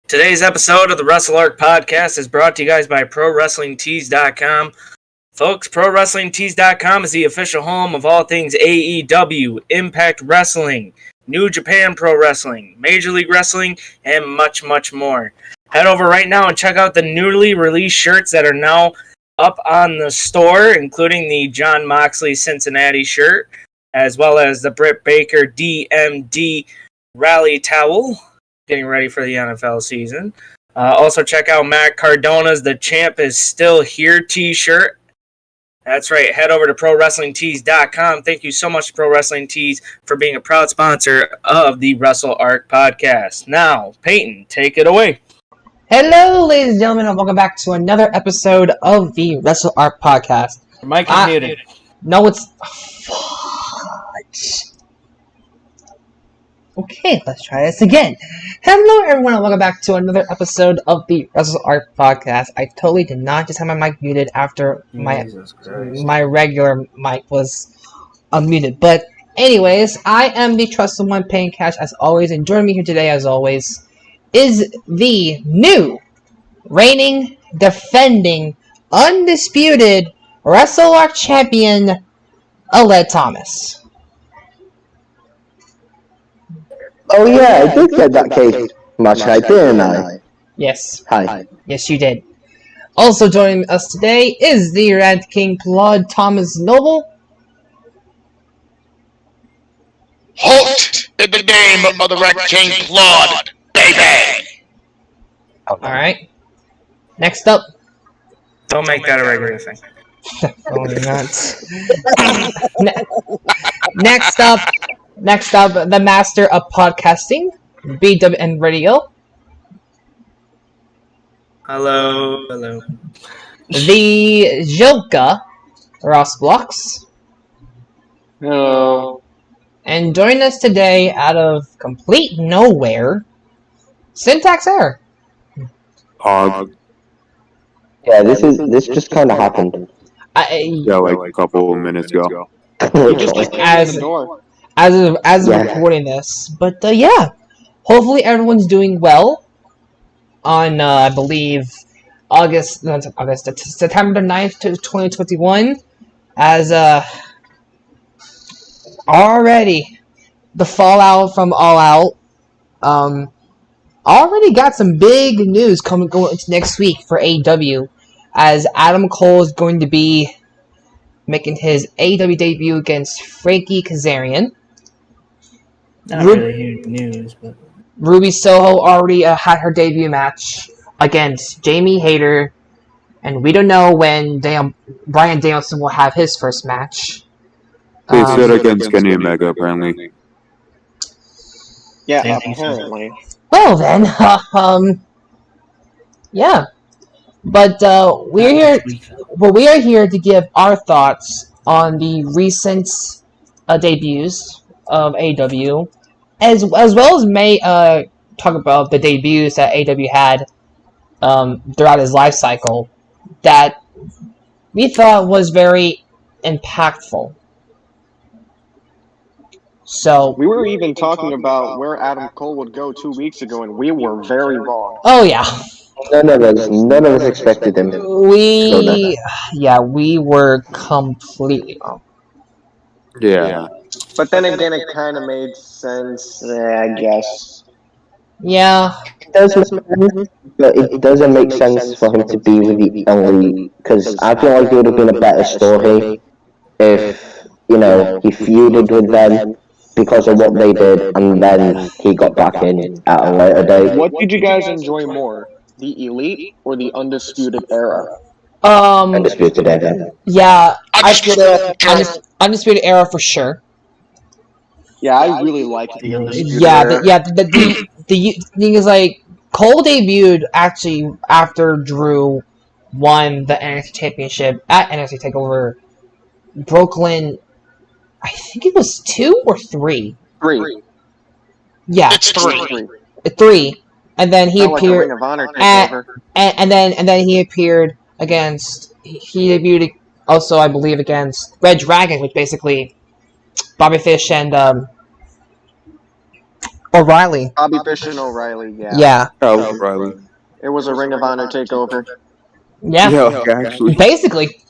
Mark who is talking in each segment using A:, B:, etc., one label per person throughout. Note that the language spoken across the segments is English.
A: Today's episode of the Wrestle podcast is brought to you guys by ProWrestlingTees.com. Folks, ProWrestlingTees.com is the official home of all things AEW, Impact Wrestling, New Japan Pro Wrestling, Major League Wrestling, and much, much more. Head over right now and check out the newly released shirts that are now up on the store, including the Jon Moxley Cincinnati shirt, as well as the Britt Baker DMD Rally Towel, getting ready for the NFL season. Also check out Matt Cardona's The Champ Is Still Here t-shirt. That's right. Head over to ProWrestlingTees.com. Thank you so much to Pro Wrestling Tees for being a proud sponsor of the Wrestle podcast. Now, Peyton, take it away.
B: Hello, ladies and gentlemen, and welcome back to another episode of the Wrestle podcast.
A: Mike is muted.
B: No, it's... Fudge. Okay, let's try this again. Hello, everyone, and welcome back to another episode of the Wrestle podcast. I totally did not just have my mic muted after my regular mic was unmuted. But anyways, I am the Trusted One, Paying Cash, as always, and joining me here today, as always, is the new, reigning, defending, undisputed Wrestle champion, Aled Thomas.
C: Oh yeah, I did get that cake last night, didn't I?
B: Yes.
C: Hi.
B: Yes, you did. Also joining us today is the Red King Plod, Thomas Noble.
D: Halt in the name of the Red King Plod, baby!
B: Alright. Next up.
A: Don't make that a regular thing.
B: Only not. Next up, the master of podcasting, BWN Radio.
A: Hello.
B: The Jilka, Ross Blocks.
E: Hello.
B: And joining us today, out of complete nowhere, Syntax Air.
C: Yeah, this just kind of happened.
F: Like a couple of minutes ago.
B: As of recording this, but yeah, hopefully everyone's doing well on I believe September 9th, 2021, as already the fallout from All Out already got some big news going into next week for AEW, as Adam Cole is going to be making his AEW debut against Frankie Kazarian.
A: Not really huge news, but
B: Ruby Soho already had her debut match against Jamie Hayter, and we don't know when Bryan Danielson will have his first match.
F: They said against Kenny Omega, apparently.
E: Yeah, apparently.
B: Well then, yeah. But we are here to give our thoughts on the recent debuts of AEW, as well as may talk about the debuts that AEW had throughout his life cycle that we thought was very impactful. So
E: We were even talking about where Adam Cole would go 2 weeks ago, and we were very wrong.
B: oh yeah.
C: None of us expected him.
B: We were completely wrong.
F: Yeah.
E: But then again, it kind of made sense, I guess.
B: Yeah.
C: It does make sense, but it doesn't make sense for him to be with the Elite, because I feel like it would have been a better story if, he feuded with them because of what they did, and then he got back in at a later date.
E: What did you guys enjoy more, the Elite or the Undisputed Era?
C: Undisputed Era.
B: Yeah,
D: Undisputed.
B: Undisputed Era for sure.
E: Yeah, I really liked the Undisputed
B: Yeah,
E: Era.
B: the thing is, like, Cole debuted actually after Drew won the NXT Championship at NXT TakeOver Brooklyn. I think it was 2 or 3.
E: 3.
B: Yeah,
D: It's 3.
B: 3. And then he
E: Not like a
B: appeared
E: Ring of Honor takeover.
B: and then he appeared against. He debuted also, I believe, against Red Dragon, which basically Bobby Fish and O'Reilly.
E: Bobby Fish and O'Reilly, yeah.
B: Yeah.
F: Oh, Riley.
E: It was a Ring of Honor takeover.
B: Yeah.
F: Yeah, actually.
B: Basically.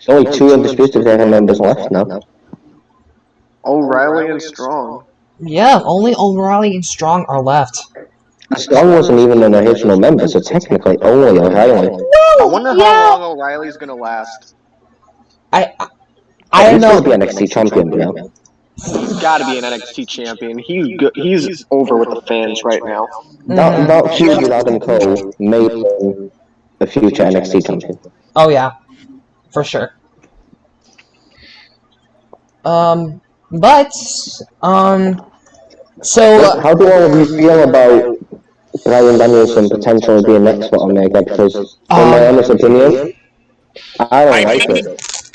C: There's only 2 Undisputed Era members left now.
E: O'Reilly and Strong.
B: Yeah, only O'Reilly and Strong are left.
C: Strong wasn't even an original member, so technically only O'Reilly.
E: I wonder how long O'Reilly's gonna last.
B: I don't know.
C: He's gonna be NXT champion, now.
E: He's gotta be an NXT champion. He's good. He's over with the fans right now.
C: That feud with Adam Cole made him a future NXT champion.
B: Oh yeah, for sure. So
C: How do all of you feel about Bryan Danielson potentially being next for Omega? Because, in my honest opinion, I don't like it.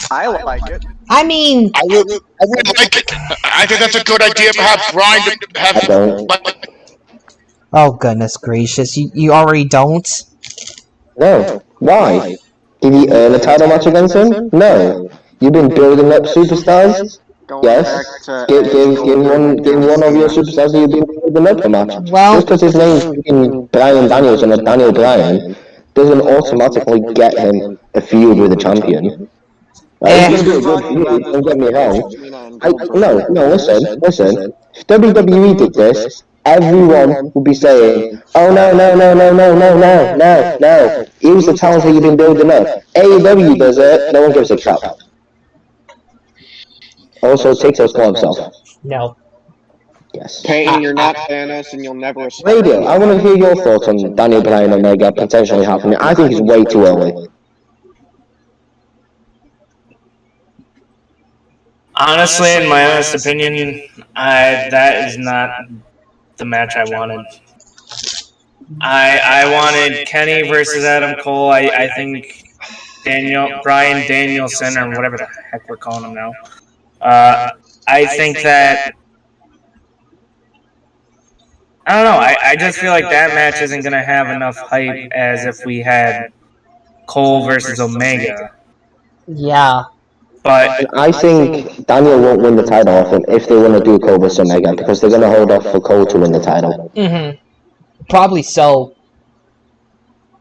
E: I like it.
B: I mean,
D: I would like it. I think that's a good idea to have Brian to have.
C: I don't.
B: oh goodness gracious, you already don't.
C: No. Why? Did he earn a title match against him? No. You've been building up superstars?
E: Going
C: Yes.
E: back to
C: Give one of your superstars that you've been building up a match.
B: Well,
C: Just because his name's Bryan Danielson or Daniel Bryan doesn't automatically get him a feud with a champion. It's gonna be a good feud, don't get me wrong. Listen. If WWE did this, everyone would be saying, oh no. Here's the talent that you've been building up. AEW does it, no one gives a crap. Also, take those gloves off.
B: no.
C: Yes.
E: Peyton, you're not Thanos, and you'll never respect
C: Radio, I want to hear your thoughts on Daniel Bryan Omega potentially happening. I think it's way too early.
A: Honestly, in my honest opinion, that is not the match I wanted. I wanted Kenny versus Adam Cole. I think Bryan Danielson, or whatever the heck we're calling him now. I think that, I don't know, I just feel like that match isn't going to have enough hype as if we had Cole versus Omega.
B: Yeah.
A: But
C: I think Daniel won't win the title off him if they want to do Cole versus Omega, because they're going to hold off for Cole to win the title.
B: Probably so.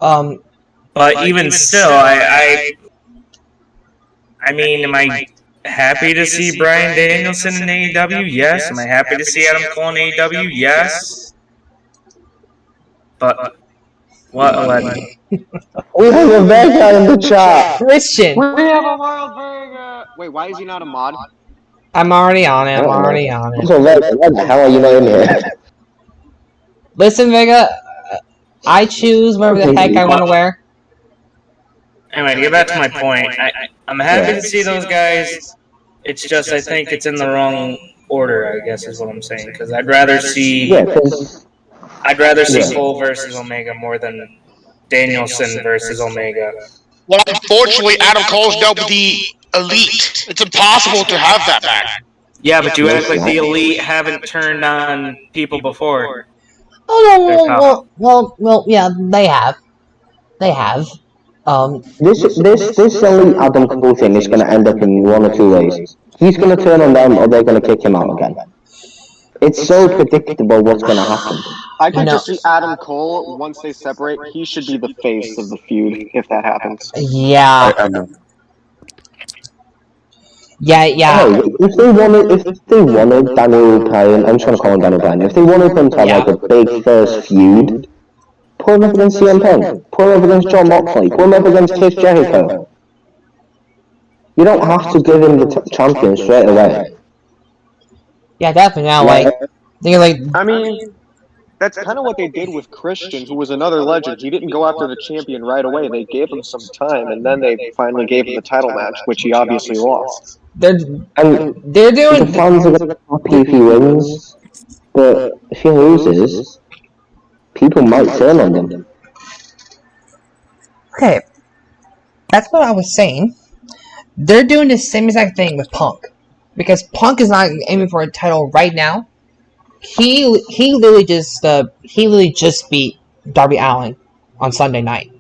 A: But even still, I mean, am I happy to see Bryan Danielson in AEW? Yes. Am I happy to see Adam Cole in AEW? Yes. But what?
C: We have a bad guy in the chat.
B: Christian,
E: We have a World Burger! Wait, why is he not a mod?
B: I'm already on it.
C: So why the hell are you not in here?
B: Listen, Vega, I choose whatever the heck I want to wear.
A: Anyway, to get back to my point, I'm happy to see those guys. It's just I think it's in the wrong order, I guess is what I'm saying. Because I'd rather see Cole versus Omega more than Danielson versus Omega.
D: Well, unfortunately, Adam Cole's dealt with the Elite. It's impossible to have that back.
A: Yeah, but you act like the Elite haven't turned on people before.
B: Oh no! Well, yeah, they have.
C: This Elite Adam Cole thing is going to end up in one or two ways. He's going to turn on them, or they're going to kick him out again. It's so predictable what's going to happen.
E: I can just see Adam Cole, once they separate, he should be the face of the feud, if that happens.
B: Yeah.
F: I know.
B: Yeah.
C: No, if they wanted Daniel Bryan, I'm just gonna call him Daniel Bryan. If they wanted him to have like a big first feud, put him up against CM Punk, put him up against Jon Moxley, put him up against Chris Jericho. You don't have to give him the champion straight away.
B: Yeah, definitely. Now,
E: I mean, that's kind of what they did with Christian, who was another legend. He didn't go after the champion right away. They gave him some time, and then they finally gave him the title match, which he obviously lost.
B: they're
C: And
B: doing.
C: the fans are gonna be happy if he wins, but if he loses, people might turn on them.
B: Okay, that's what I was saying. They're doing the same exact thing with Punk, because Punk is not aiming for a title right now. He literally just beat Darby Allin on Sunday night.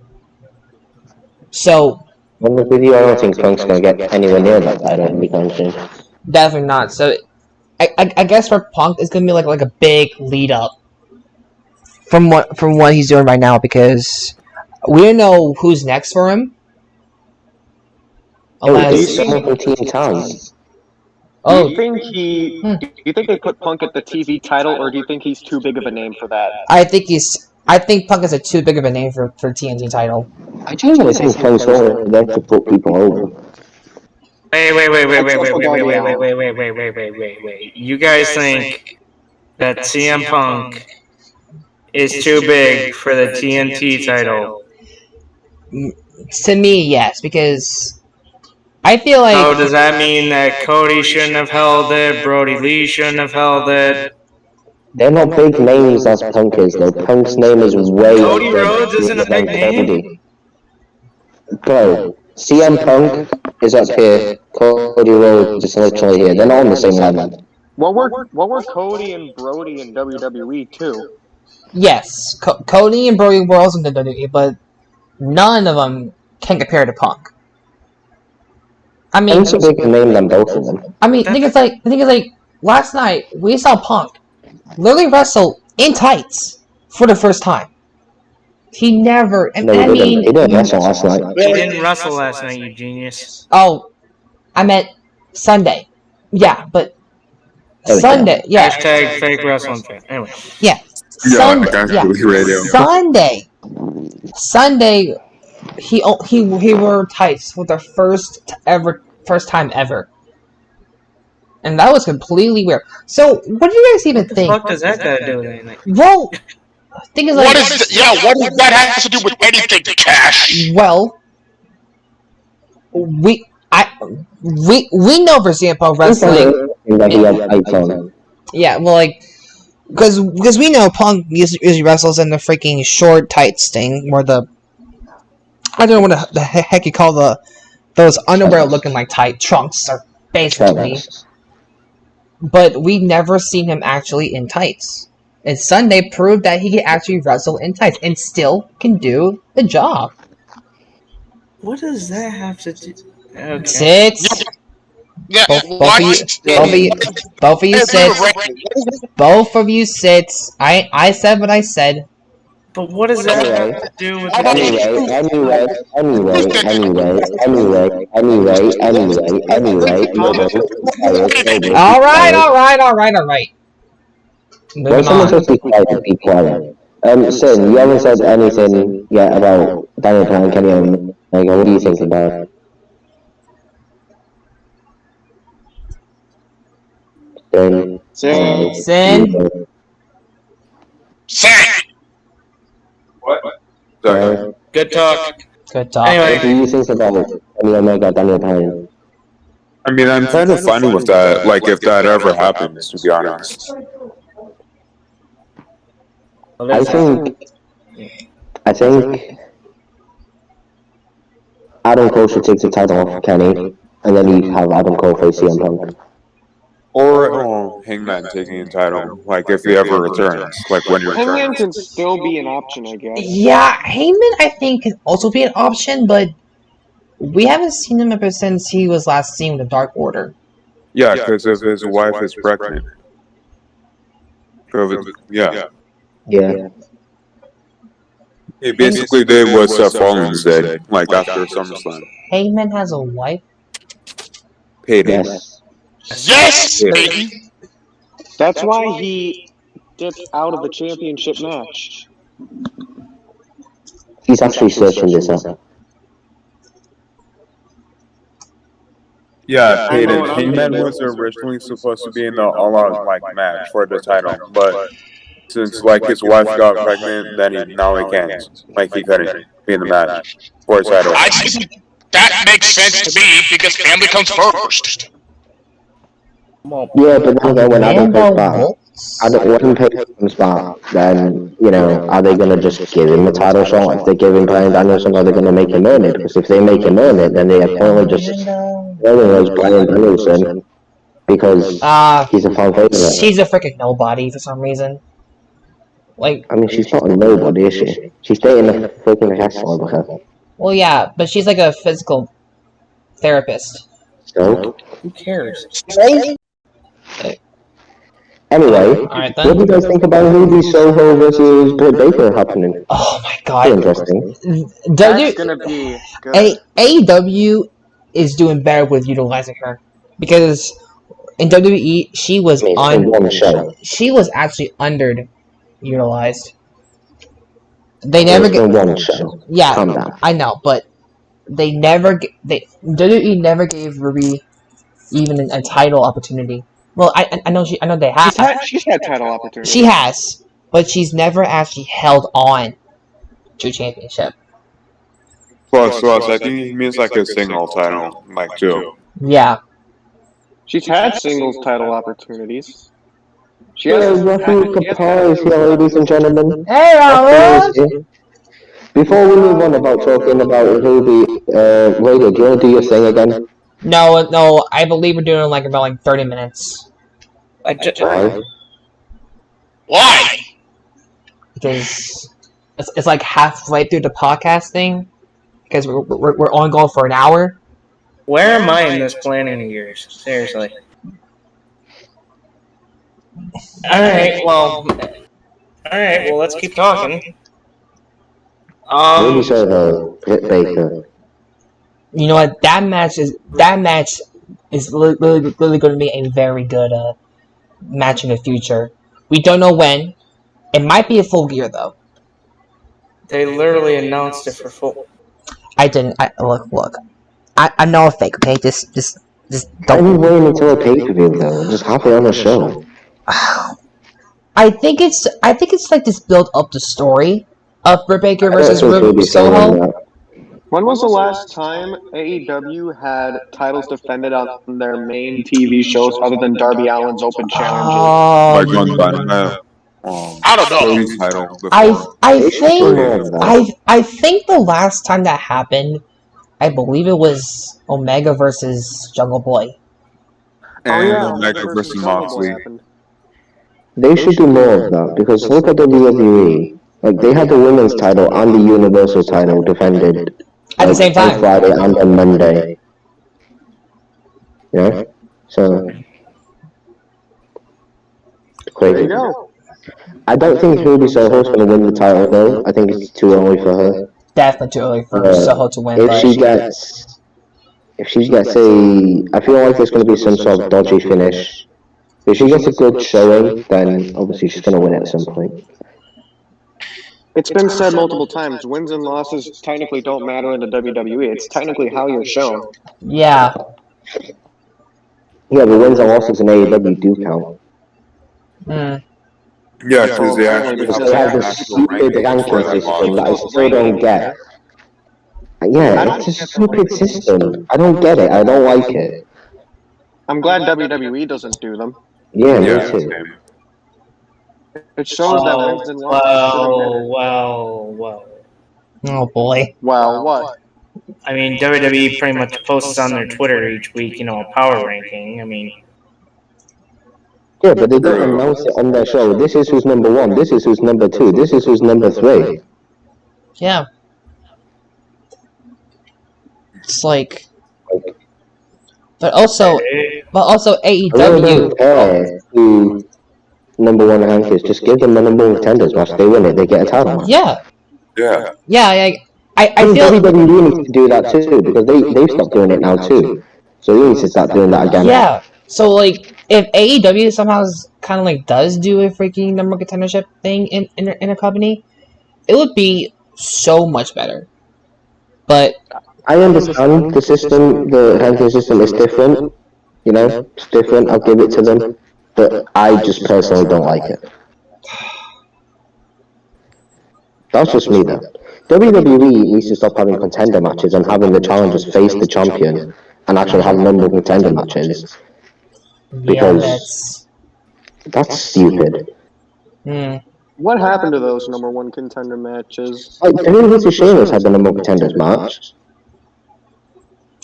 B: So
C: Well, with you, I don't think Punk's gonna get anywhere near that title anytime soon.
B: definitely not. So I guess for Punk it's gonna be like a big lead up from what he's doing right now, because we don't know who's next for him.
C: Unless someone from Team Taz.
E: Do you think they put Punk at the TV title, or do you think he's too big of a name for that?
B: I think Punk is too big of a name for TNT title.
C: I genuinely think Punk's going there to put people over.
A: Wait. You guys think that CM Punk is too big for the TNT title?
B: To me, yes, because I feel like.
A: So does that mean that Cody shouldn't have held it, Brody Lee shouldn't have held it?
C: They're not big names as Punk is, though. Punk's name is way
A: Cody Rhodes isn't a big name?
C: Bro, CM Punk is up here, Cody Rhodes is literally here. They're not on the same level.
E: What were Cody and Brody in WWE too?
B: Yes, Cody and Brody were also in the WWE, but none of them can compare to Punk. I mean,
C: Punk's a bigger name than both of them.
B: I mean, the thing is like last night we saw Punk literally wrestle in tights for the first time. He never. He
C: didn't wrestle last night.
A: He didn't wrestle last night, you genius.
B: Oh, I meant Sunday. Yeah, but Sunday. Yeah.
A: Hashtag fake wrestling fan. Anyway.
B: Yeah. Sunday. He wore tights for the first time ever. And that was completely weird. So, what do you guys even think?
A: What the fuck does that got to do with anything?
B: Well, thing is like,
D: what does that have to do with anything, Cash?
B: Well, we know for CM Punk wrestling. Yeah, well, like, because we know Punk usually wrestles in the freaking short tights thing, where I don't know what the heck you call those underwear looking like tight trunks, are basically. But we've never seen him actually in tights. And Sunday proved that he can actually wrestle in tights and still can do the job.
A: What does that have to do? Okay.
B: Sits.
D: Yeah,
B: Both of you sits. Both of you sits. I said what I said.
A: But what does that have to do with
C: Anyway.
B: Alright.
C: When someone says be quiet. Sin, you haven't said anything yet about Daniel Bryan, Kenny Omega. What do you think about it?
B: Sin.
F: What?
A: Good talk.
C: Anyway, what do you think about Kenny Omega, Daniel Bryan?
F: I mean, I'm kind of fine with that, like, if that ever happens, to be honest.
C: I think Adam Cole should take the title off Kenny, and then you have Adam Cole face CM Punk.
F: Or Hangman taking the title, like, if he ever returns, like, when he returns.
E: Hangman can still be an option, I guess.
B: Yeah, Heyman I think can also be an option, but we haven't seen him ever since he was last seen with the Dark Order.
F: Yeah, because if his wife is pregnant. Yeah. He basically did what Seth Rollins did, like, after SummerSlam.
B: Heyman has a wife?
F: Peyton.
D: Yes, Peyton.
E: That's why he dipped out of the championship match.
C: He's actually searching this up.
F: Yeah,
E: I know
F: Peyton.
E: what I'm
F: Hangman
E: thinking.
F: was originally supposed to be in the all-out match for the title, but since his wife got pregnant, then now he can't. He couldn't be in the match for his title.
D: I think that makes sense to me because family comes first.
C: Yeah, but then when Adam comes back,
B: Waltz?
C: when Peyton comes back, then, are they going to just give him a title shot? If they give him Bryan Danielson, are they going to make him earn it? Because if they make him earn it, then they are currently just throwing us Bryan Danielson because he's a fan favorite.
B: She's a freaking nobody for some reason.
C: I mean, she's not a nobody, is she? She's dating a freaking wrestler with her.
B: Well, yeah, but she's like a physical therapist.
C: So?
A: Who cares?
C: Anyway,
B: Alright
C: what do you
B: then.
C: guys think about Ruby Soho versus Britt Baker happening?
B: Oh my
C: Very
B: god.
C: interesting.
E: That's gonna be good.
B: AEW is doing better with utilizing her. Because in WWE, she was
C: I mean, it's been one show.
B: she was actually underutilized. They
C: It's
B: never
C: been one show.
B: yeah,
C: Calm down.
B: I know, but WWE never gave Ruby even a title opportunity. Well, I know they have.
E: She's had title opportunities.
B: She has, but she's never actually held on to a championship.
F: Plus, I think he means a single title, too.
B: Yeah.
E: She's had singles title opportunities. She
C: Yeah,
E: has.
C: Rafi Kapar is here, ladies and gentlemen.
B: Hey, Raul!
C: Before we move on about talking about Ruby, Raider, do you want to do your thing again?
B: No, I believe we're doing about 30 minutes.
C: Why?
D: Why?
B: Because it's like halfway through the podcast thing. Because we're on goal for an hour.
A: Where am I in this planning of yours? Seriously. Alright, well, let's keep talking.
C: Ruby Soho, Britt Baker.
B: You know what? That match is really going to be a very good match in the future. We don't know when. It might be a Full Gear though.
A: They literally announced it for full.
B: I didn't. Look. I'm not a fake. Okay, just
C: Why are you
B: don't.
C: waiting until a pay-per-view though? Just hop it on the show.
B: I think it's like this build up the story of Britt Baker versus
C: That's what
B: Ruby
C: Ruby's saying,
B: Soho.
C: yeah.
E: When was the last time AEW had titles defended on their main TV shows other than Darby Allin's Open Challenges?
D: I don't know.
F: Cody's title before.
B: I think the last time that happened, I believe it was Omega versus Jungle Boy.
F: And Omega versus Moxley.
C: They should do more of that, because look at WWE. They had the women's title and the Universal title defended
B: At the same time.
C: on Friday and on Monday. Yeah? So...
E: There
C: crazy.
E: you go.
C: I don't think Ruby Soho's going to win the title though. I think it's too early for her.
B: Definitely too early for Soho to win.
C: If
B: But
C: she gets a, I feel like there's going to be some sort of dodgy finish. If she gets a good showing, then obviously she's going to win it at some point.
E: It's been said multiple times, wins and losses technically don't matter in the WWE. It's technically how you're shown.
B: yeah,
C: Yeah, the wins and losses in AEW do count.
F: Yeah, because they actually
C: Because they have this stupid ranking system that I still don't get. Yeah, it's a stupid system. I don't get it. I don't like it.
E: I'm glad WWE doesn't do them.
C: Yeah, me too.
E: It shows that wins and losses shouldn't
A: Well.
B: oh boy.
E: Well, what?
A: I mean, WWE pretty much posts on their Twitter each week, a power ranking. I mean,
C: Yeah, but they don't announce it on their show. This is who's number one. This is who's number two. This is who's number three.
B: Yeah. It's like, but also
C: I really don't
B: AEW.
C: care who number one rank is. Just give them the number one contenders. Once they win it, they get a title.
B: Yeah.
F: Yeah.
B: I feel
C: WWE needs to do that too, because they've stopped doing it now too. So you need to start doing that again.
B: Yeah. So like, if AEW somehow kind of like does do a freaking number one contendership thing in a company, it would be so much better. But
C: I understand the system, the ranking system is different. You know, it's different. I'll give it to them, but I just personally don't like it. That's just me, though. WWE needs to stop having contender matches and having the challengers face the champion and actually have number contender matches. Because that's stupid.
E: What happened to those number one contender matches?
C: Like, Drew vs. Sheamus had the number one contenders match.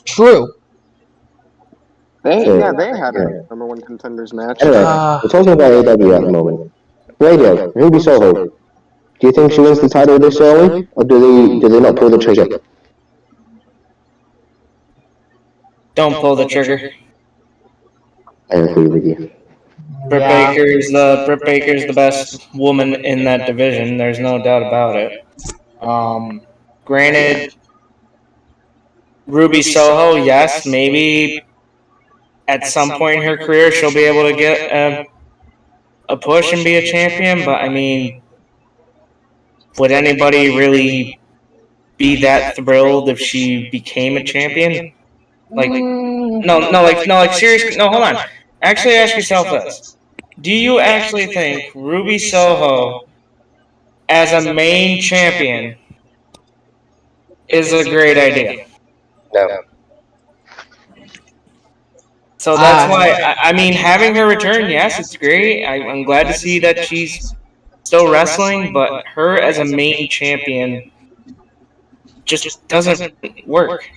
B: True.
E: They had a number one contenders match.
C: Anyway, we're talking about AEW at the moment. Radio, Ruby Soho. Do you think she wins the title this early, or do they not pull the trigger?
A: Don't pull the trigger.
C: I agree with you.
A: Britt Baker's the best woman in that division. There's no doubt about it. Granted, Ruby Soho, yes, maybe at some point in her career she'll be able to get a push and be a champion. But I mean, would anybody really be that thrilled if she became a champion? Seriously, no, hold on. Actually, ask yourself this. Do you actually think Ruby Soho as a main champion is a great idea?
C: No.
A: So that's why, I mean, having her return, yes, it's great. I'm glad to see that she's still wrestling, but her as a main champion just doesn't work.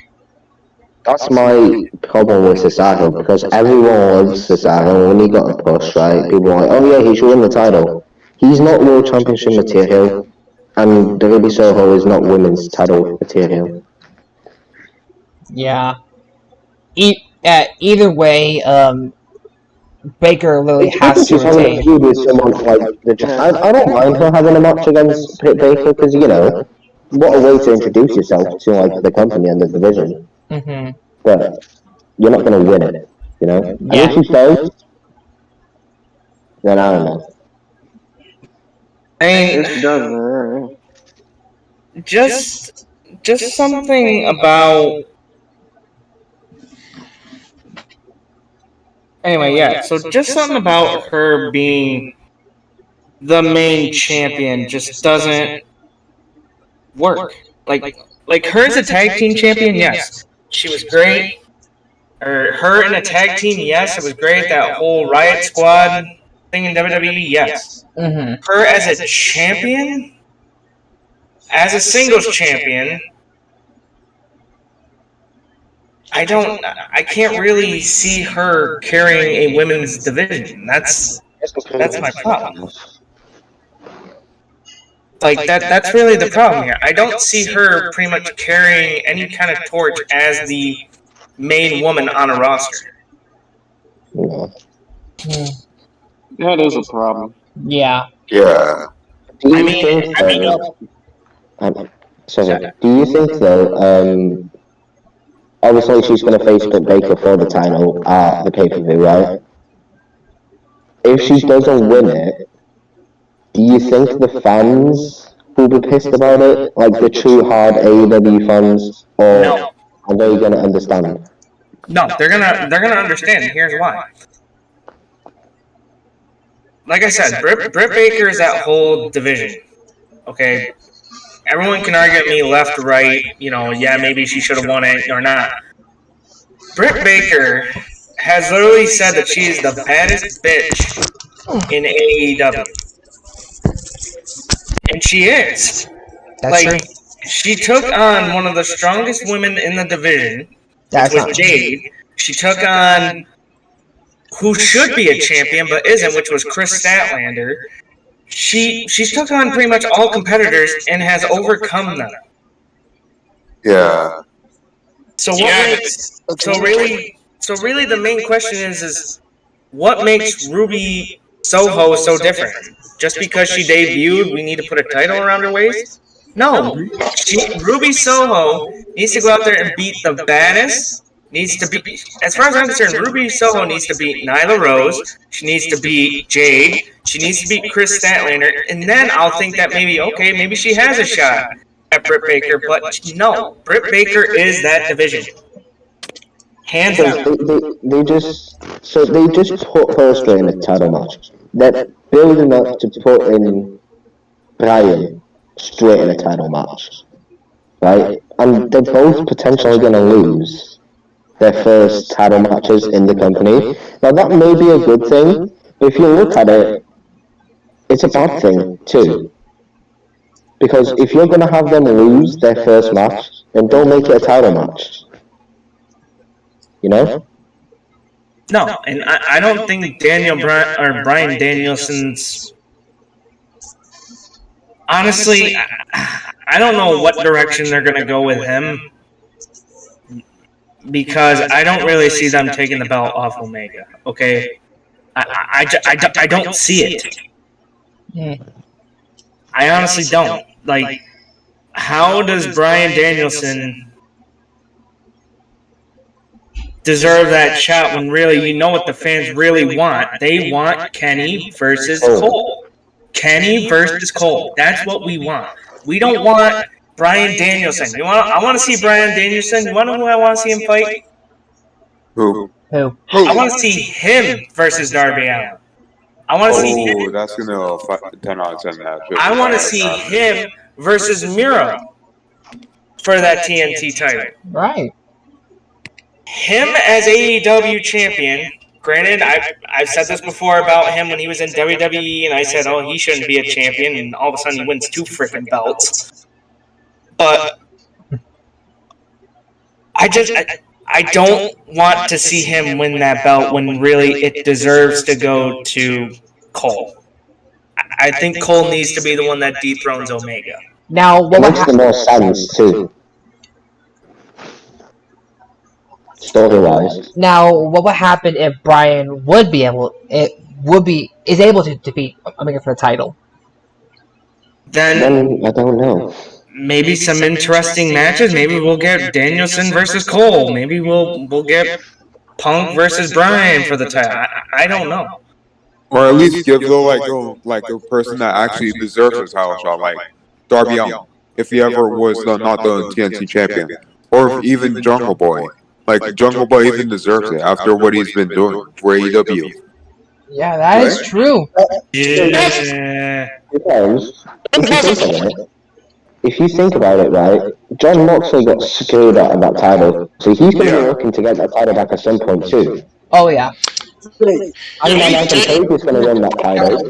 C: That's my problem with Cesaro, because everyone loves Cesaro. When he got a push, right, people are like, oh yeah, he should win the title. He's not World Championship material, and the Ruby Soho is not women's title material.
B: Yeah. Either way, Baker literally has to retain.
C: I don't mind her having a match against Britt Baker, because, you know, what a way to introduce yourself to, like, the company and the division. But you're not going to win it, you know? And if she does, then I don't know.
A: I mean, just something about. Anyway, yeah. So just something about her being the main champion just doesn't work. Like her as a tag team champion, yes, she was great. Or her in a tag team, yes, it was great. That whole Riot Squad thing in WWE, yes. Her as a champion, as a singles champion, I can't really see her carrying a women's division. That's my problem. Like that's really the problem here. I don't see her pretty much carrying any kind of torch as the main woman on a roster.
E: That is a problem.
B: Yeah.
C: Yeah. Do you think though, obviously she's going to face Britt Baker for the title at the pay-per-view, right? If she doesn't win it, do you think the fans will be pissed about it? Like the true hard AEW fans? Or
A: No.
C: are they going to understand?
A: No, they're gonna understand, and here's why. Like I said, Britt Baker is that whole division. Okay, everyone can argue at me left, right. You know, yeah, maybe she should have won it or not. Britt Baker has literally said that she is the baddest bitch in AEW, and she is.
B: That's true.
A: She took on one of the strongest women in the division.
B: That's
A: which was Jade. She took on who should be a champion but isn't, which was Chris Statlander. She's took on pretty much all competitors and has overcome them.
F: Yeah.
A: So really, the main question is what makes Ruby Soho so different? Just because she debuted, we need to put a title around her waist? No. Ruby Soho needs to go out there and beat the baddest, needs to be, as far as I'm concerned, Ruby Soho needs to beat Nyla Rose. She needs to beat Jade. She needs to beat Chris Statlander. And then I'll think that maybe she has a shot at Britt Baker. But no, Britt Baker is that division. Hands down.
C: They just put her straight in a title match. They're building up to put in Brian straight in a title match, right? And they're both potentially going to lose their first title matches in the company. Now that may be a good thing, but if you look at it, it's a bad thing too. Because if you're going to have them lose their first match, then don't make it a title match. You know?
A: No, and I don't think Bryan Danielson's. Honestly, I don't know what direction they're going to go with him, because I don't really see them taking the belt off Omega. Okay, I don't see it. I honestly don't. Like, how does Bryan Danielson deserve that shot when really you know what the fans really want? They want Kenny versus Cole. Kenny versus Cole. That's what we want. We don't want Bryan Danielson. I want to see Bryan Danielson. You want to know who I want to see him fight?
F: Who?
A: I want to see him versus Darby Allin. I want to see him.
F: That's going to 10 out of 10 match.
A: I want to see him versus Miro for that TNT title.
B: Right.
A: Him as AEW champion. Granted, I've said this before about him when he was in WWE, and I said, oh, he shouldn't be a champion, and all of a sudden he wins 2 freaking belts. But I don't want to see him win that belt when really it deserves to go to Cole. I think Cole needs to be the one that dethrones Omega.
B: Now, what
C: makes the more sense too. Story-wise.
B: Now, what would happen if Bryan is able to defeat Omega for the title?
A: Then
C: I don't know.
A: Maybe some interesting matches. Maybe we'll get Danielson versus Cole. Maybe we'll get Punk versus Bryan for the title. I don't know.
F: Or at least give a person that actually deserves a title shot, like Darby Allin, if he ever was not the TNT champion, or even Jungle Boy. Like, Jungle Boy even deserves it after what he's been doing for AEW.
B: Yeah, that is true.
A: Yeah.
C: Because if you think about it, right, John Moxley got screwed out of that title, so he's going to be looking to get that title back at some point too.
B: Oh, yeah.
C: I mean, Adam Page is going to win that title.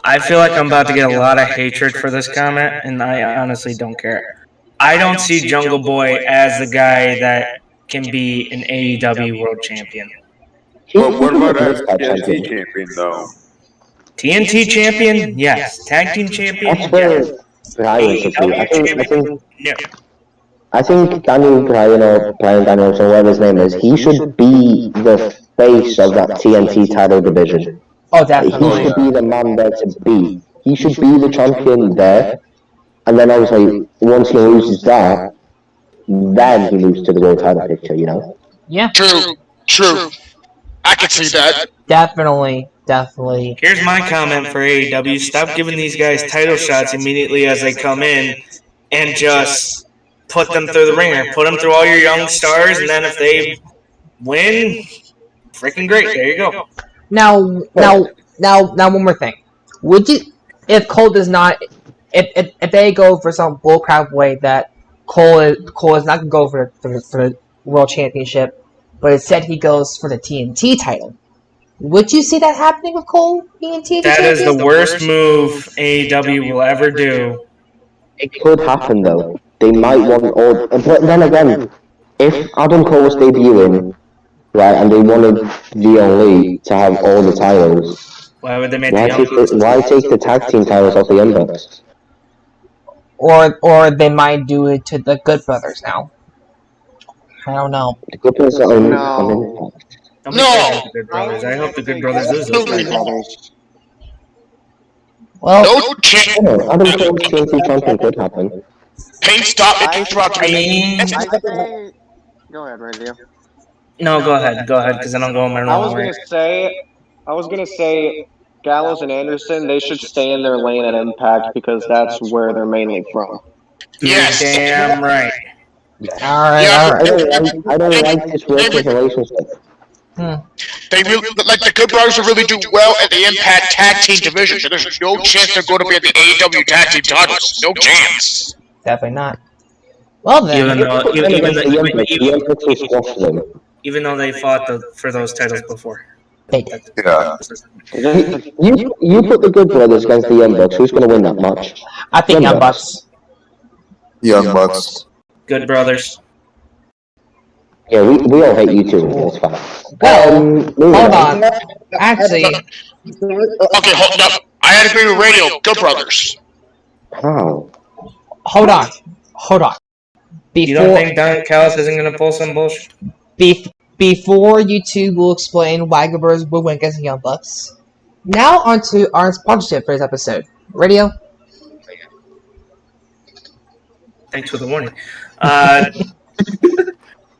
A: I feel like I'm about to get a lot of hatred for this comment, and I honestly don't care. I don't see Jungle Boy as the guy that can be an AEW World Champion.
F: But what about as TNT champion, though?
A: TNT champion? Yes. Tag team champion?
C: That's where Bryan should be. I think Daniel Bryan or Bryan Danielson, whatever his name is, he should be the face of that TNT title division.
B: Oh, definitely.
C: He should be the man there to beat. He should be the champion there. And then obviously, once he loses that, then he moves to the world title picture, you know?
B: Yeah.
D: True. I can see that.
B: Definitely.
A: Here's my comment for AEW. Stop giving these guys title shots immediately as they come in, and just put them through the ringer. Put them through all your young stars, and then if they win, freaking great. There you go.
B: Now, one more thing. Would you, if Cole does not, if they go for some bullcrap way that Cole is not gonna go for the World Championship, but instead he goes for the TNT title, would you see that happening with Cole being TNT
A: That
B: champion?
A: is the worst move AEW will ever do.
C: It could happen though. They might want all, but then again, if Adam Cole was debuting, right, and they wanted the Elite to have all the titles,
A: Why would they make
C: why take the tag team titles off the Young Bucks?
B: Or they might do it to the Good Brothers now. I don't know.
C: The Good Brothers are on Impact.
A: The Good Brothers. I hope the Good Brothers lose those titles.
B: Well,
D: No chance.
C: Adam Cole's TNT champion could happen.
D: Paint stop. It came throughout
A: I mean,
E: Go ahead, Radio.
A: No, go ahead, because then I'll go on my
E: I was
A: normal way.
E: gonna say, Gallows and Anderson, they should stay in their lane at Impact because that's where they're mainly from.
D: Yes.
A: Damn right.
B: Alright,
D: Yeah,
B: alright.
C: I don't like this working relationship.
D: They really, like, the Good Brothers will really do well at the Impact Tag Team division. So there's no chance they're going to be at the AEW Tag Team titles. No chance.
B: Definitely not. Well then,
A: Even though they fought for those titles before.
F: Yeah.
C: You put the Good Brothers against the Young Bucks. Who's going to win that match?
B: I think Young Bucks.
F: Young Bucks.
A: Good Brothers.
C: Yeah, we all hate you too. It's fine.
B: Well, hold on. Actually,
D: Okay, hold up. I had to agree with Radio. Good Brothers.
C: How?
B: hold on.
A: You don't think Don Callis isn't going to pull some bullshit?
B: Before you two will explain why Good Brothers will win against the Young Bucks. Now onto our sponsorship for this episode. Radio.
A: Thanks for the warning.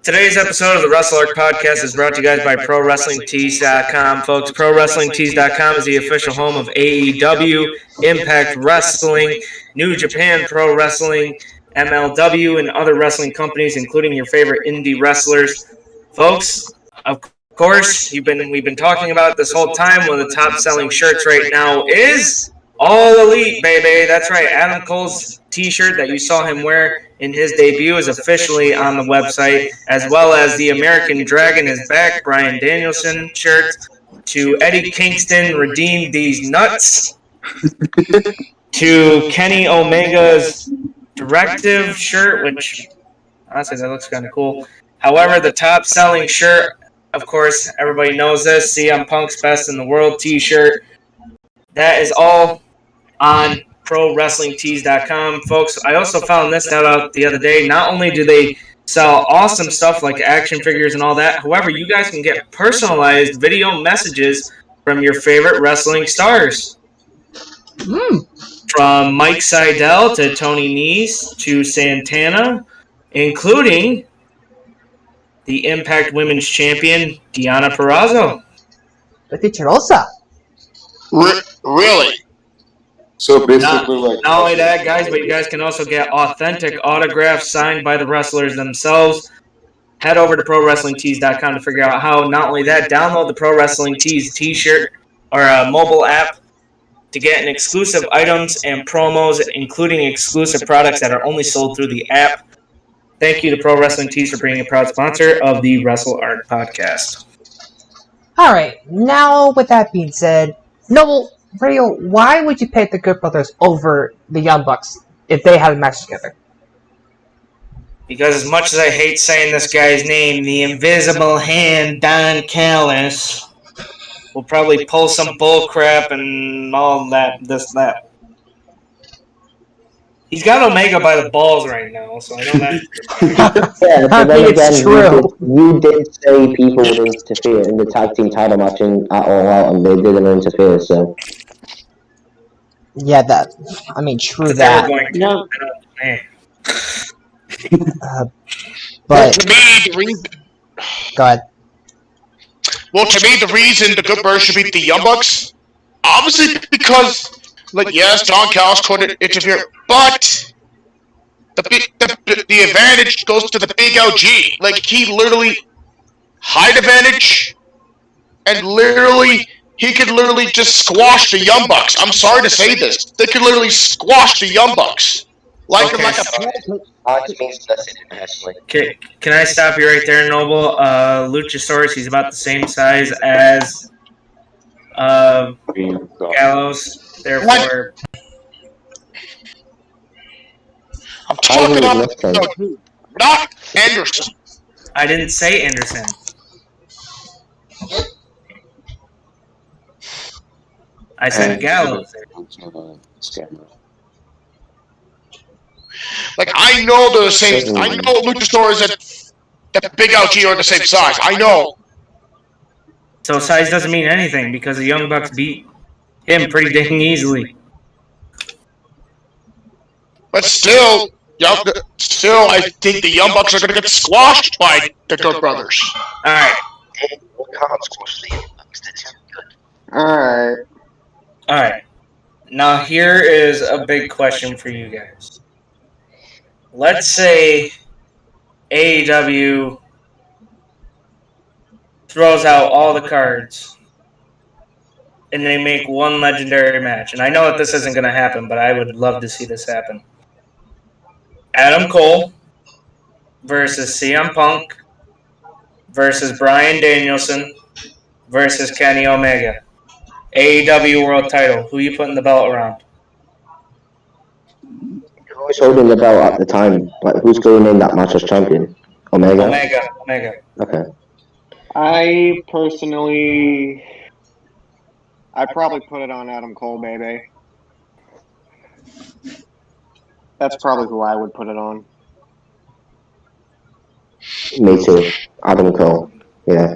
A: Today's episode of the Wrestle Arc Podcast is brought to you guys by ProWrestlingTees.com. Folks, ProWrestlingTees.com is the official home of AEW, Impact Wrestling, New Japan Pro Wrestling, MLW, and other wrestling companies, including your favorite indie wrestlers. Folks, of course, we've been talking about it this whole time. One of the top-selling shirts right now is All Elite, baby. That's right. Adam Cole's T-shirt that you saw him wear in his debut is officially on the website, as well as the American Dragon is back. Bryan Danielson shirt. To Eddie Kingston, redeem these nuts. To Kenny Omega's Directive shirt, which honestly that looks kind of cool. However, the top-selling shirt, of course, everybody knows this, CM Punk's Best in the World T-shirt. That is all on ProWrestlingTees.com. Folks, I also found this out the other day. Not only do they sell awesome stuff like action figures and all that, however, you guys can get personalized video messages from your favorite wrestling stars. From Mike Seidel to Tony Nese to Santana, including the Impact Women's Champion, Deonna Purrazzo.
B: Rosa.
D: Really?
F: So basically,
A: not only that, guys, but you guys can also get authentic autographs signed by the wrestlers themselves. Head over to ProWrestlingTees.com to figure out how. Not only that, download the Pro Wrestling Tees t-shirt or a mobile app to get an exclusive items and promos, including exclusive products that are only sold through the app. Thank you to Pro Wrestling Tees for being a proud sponsor of the Wrestle Art Podcast.
B: Alright, now with that being said, Noble, Radio, why would you pick the Good Brothers over the Young Bucks if they had a match together?
A: Because as much as I hate saying this guy's name, the Invisible Hand, Don Callis, will probably pull some bull crap and all that, that. He's got Omega by the balls right now, so I know that.
C: Yeah, but then again,
B: it's true.
C: You did say people would interfere in the tag team title match at All Out, and they didn't interfere, so...
B: Yeah, true that.
A: No.
B: But...
D: To me, the reason...
B: Go ahead.
D: Well, to me, the reason the Good Brothers should beat the Young Bucks, obviously because... Like, yes, Don Callis couldn't interfere, but the advantage goes to the big LG. Like, he literally height advantage, and he could literally just squash the Young Bucks. I'm sorry to say this. They could literally squash the Young Bucks. Can
A: I stop you right there, Noble? Luchasaurus, he's about the same size as Gallows. Therefore,
D: I'm talking about not Anderson.
A: I didn't say Anderson. I said Gallows.
D: Like, I know they're the same. I know Luchasaurus and the Big LG are the same size. I know.
A: So size doesn't mean anything because the Young Bucks beat him pretty dang easily.
D: But still, Yep. Still, I think the Young Bucks are going to get squashed by the Good Brothers.
A: All right.
C: We can't squash the Young Bucks. They're too good.
E: Alright.
A: All right. Now here is a big question for you guys. Let's say AEW throws out all the cards and they make one legendary match. And I know that this isn't going to happen, but I would love to see this happen. Adam Cole versus CM Punk versus Bryan Danielson versus Kenny Omega. AEW World Title. Who you putting the belt around?
C: Who's holding the belt at the time? Like, who's going in that match as champion? Omega?
A: Omega.
C: Okay.
E: I personally... I'd probably put it on Adam Cole, baby. That's probably who I would put it on.
C: Me too. Adam Cole. Yeah.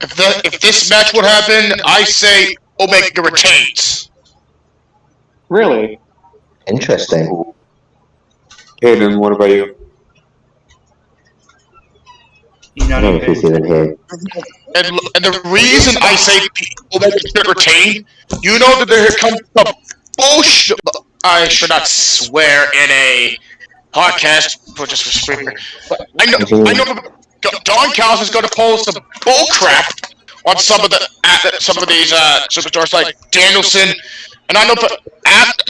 D: If this match would happen, I say Omega retains.
E: Really?
C: Interesting.
F: Hayden, what about you?
A: You
C: I
A: know
C: don't know if he's even here.
D: And the reason I say Omega should retain, you know that there comes the bullshit. I should not swear in a podcast, but just for Spreaker. But I know Don Callis is going to pull some bull crap on some of these superstars like Danielson, and I know, but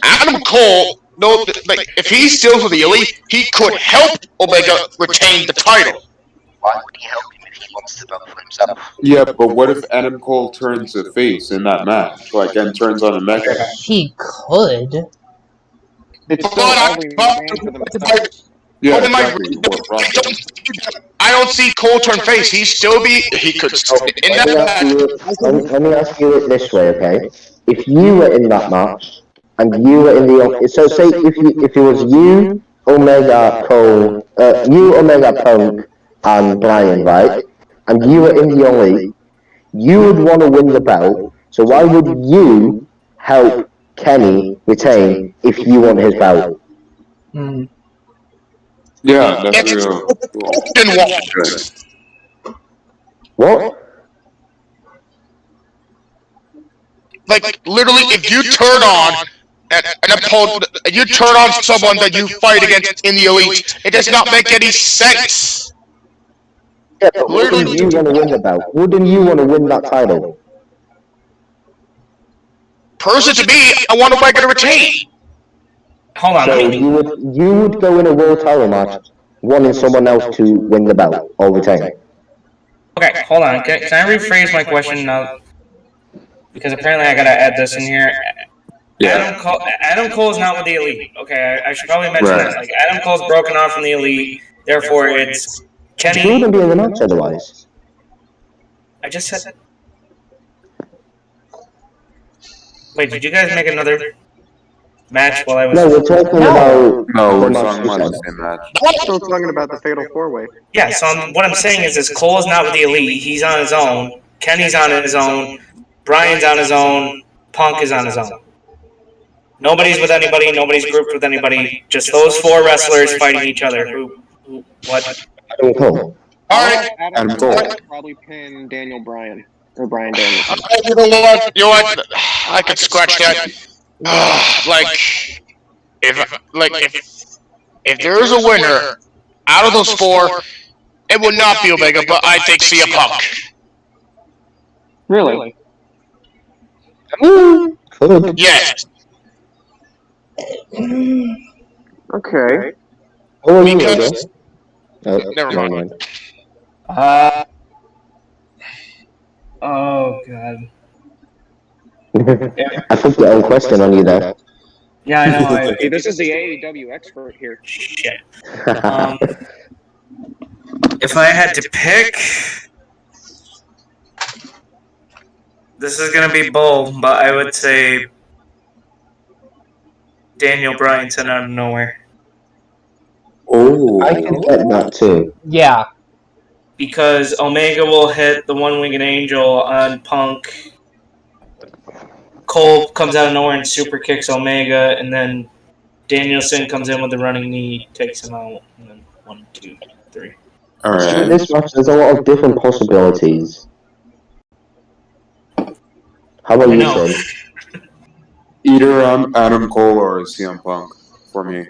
D: Adam Cole. No, like if he steals with the Elite, he could help Omega retain the title.
C: Why would he help him if he wants the belt for himself?
F: Yeah, but what if Adam Cole turns a face in that match, like, and turns on Omega?
B: He could.
E: It's still every man for themselves.
F: Yeah,
D: But
F: exactly.
D: I don't see Cole turn face. He could in that match.
C: Let me ask you it this way, okay? If you were in that match, and you were in the... So say if it was you, Omega, Cole... you, Omega, Punk, and Bryan, right? And you were in the Elite, you would want to win the belt, so why would you help Kenny retain if you want his belt?
B: Mm.
F: Yeah, that's
D: It's
F: real.
C: What?
D: Like literally, if you turn on an opponent, you turn on someone that you fight against in the Elite, it does not make any sense.
C: Yeah, but wouldn't you want to win the belt? Wouldn't you want to win that title?
D: Person to me, I want Omega to retain.
A: Hold on.
C: So you would go in a world title match wanting someone else to win the belt or retain.
A: Okay, hold on. Can I rephrase my question now? Because apparently I gotta add this in here.
F: Yeah.
A: Adam Cole is not with the Elite. Okay, I should probably mention
F: Right.
A: that. Like Adam Cole's broken off from the Elite, therefore it's
C: He
A: Kenny.
C: wouldn't be in the match otherwise.
A: I just said that. Wait, did you guys make another match while I was?
C: No, we're talking about
F: No,
C: the
F: we're
C: match
F: talking
C: you
F: about the
C: said.
F: same match.
E: I'm still talking about the Fatal 4-Way.
A: Yeah. So what I'm saying is Cole is not with the Elite. He's on his own. Kenny's on his own. Bryan's on his own. Punk is on his own. Nobody's with anybody. Nobody's grouped with anybody. Just those four wrestlers fighting each other. Who what?
C: Adam Cole.
D: All right.
E: Adam
F: Cole.
E: Cole would probably pin Daniel Bryan. Or Bryan Danielson.
D: You know what? I could scratch that. If there is a winner out of those four, it would not be Omega, but I think CM Punk.
E: Really?
C: Could.
D: Yes,
E: Okay.
C: Who are you
D: Because-
C: again?
D: Never mind.
A: Oh god.
C: I put your own question on you there.
A: Yeah, I know.
E: Hey, this is the AEW expert here.
A: Shit. If I had to pick, this is gonna be bold, but I would say Daniel Bryanson out of nowhere.
F: Oh.
C: I can get that too.
B: Yeah.
A: Because Omega will hit the one-winged angel on Punk. Cole comes out of nowhere and super kicks Omega, and then Danielson comes in with the running knee, takes him out, and then 1, 2, 3.
C: In
F: Alright.
C: this match, there's a lot of different possibilities. How about
A: I
C: you,
A: know.
C: Sid?
F: Either Adam Cole or CM Punk for me.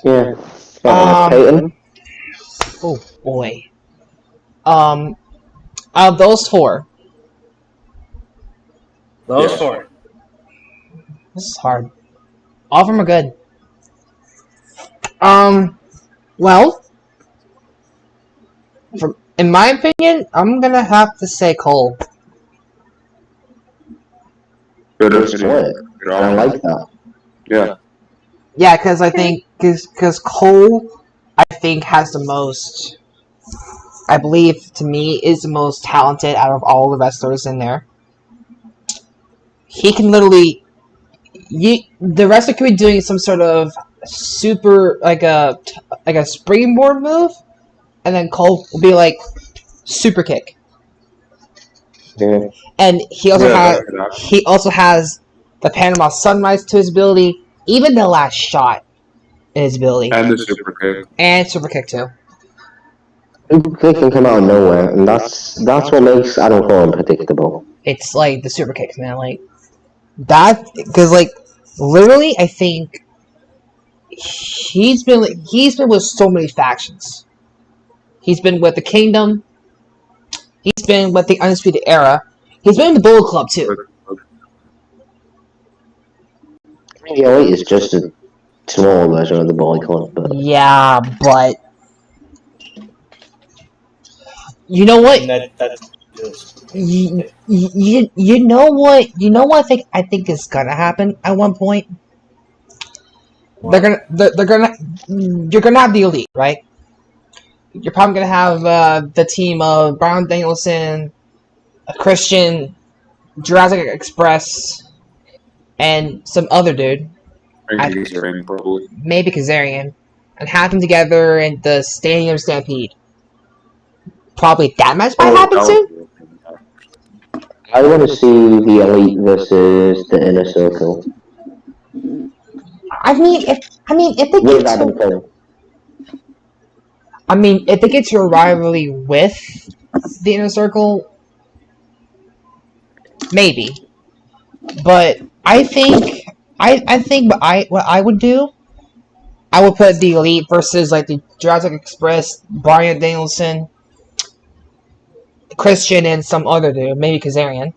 C: Yeah. Peyton?
B: Oh boy. Out of those four,
A: Those 4.
B: this is hard. All of them are good. Well, in my opinion, I'm gonna have to say Cole.
F: Good
C: split. I like that.
F: Yeah.
B: Yeah, because I think because Cole, I think has the most. I believe to me is the most talented out of all the wrestlers in there. He can literally. The wrestler could be doing some sort of super like a springboard move, and then Cole will be like super kick.
C: Yeah.
B: And he also has the Panama Sunrise to his ability, even the last shot in his ability,
F: And the super kick.
B: and super kick too.
C: Super kick can come out of nowhere, and that's what makes Adam Cole unpredictable.
B: It's like the super kicks, man. Like that, because like literally, I think he's been with so many factions. He's been with the Kingdom. He's been with the Undisputed Era. He's been in the Bullet Club too.
C: The Elite is just a small version of the Bullet Club, but
B: Yeah, but you know what? You know what? You know what? I think is gonna happen at one point. You're gonna have the Elite, right? You're probably gonna have the team of Bryan Danielson, Christian, Jurassic Express, and some other dude.
F: Kazarian, probably.
B: Maybe Kazarian, and have them together in the Stadium Stampede. Probably that match might happen soon.
C: I want to see the Elite versus the Inner Circle.
B: I mean, if they
C: With
B: get
C: Adam Cole.
B: if they get to a rivalry with the Inner Circle, maybe. But I think what I would do, I would put the Elite versus like the Jurassic Express, Bryan Danielson, Christian, and some other dude, maybe Kazarian,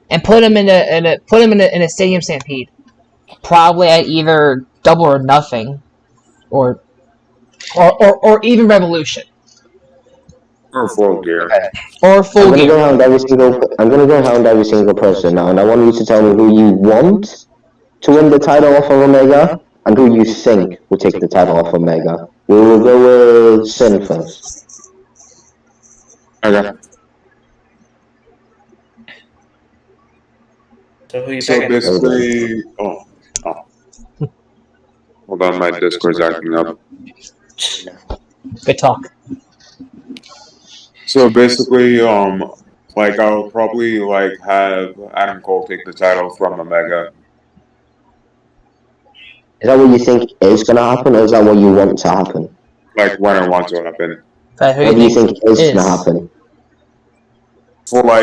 B: and put him in a Stadium Stampede, probably at either Double or Nothing, or even Revolution.
F: Or Full Gear.
B: Or Full Gear.
C: I'm gonna go around every single person now, and I want you to tell me who you want to win the title off of Omega, and who you think will take the title off Omega. We will go with Sin first.
F: Okay.
A: So who you
F: So
A: picking?
F: basically, hold on, my Discord's acting up.
B: Good talk.
F: So basically, like I'll probably like have Adam Cole take the title from Omega.
C: Is that what you think is gonna happen, or is that what you want to happen?
F: Like when I want to happen.
B: But who
C: What do you think is
B: is?
C: gonna happen?
F: For what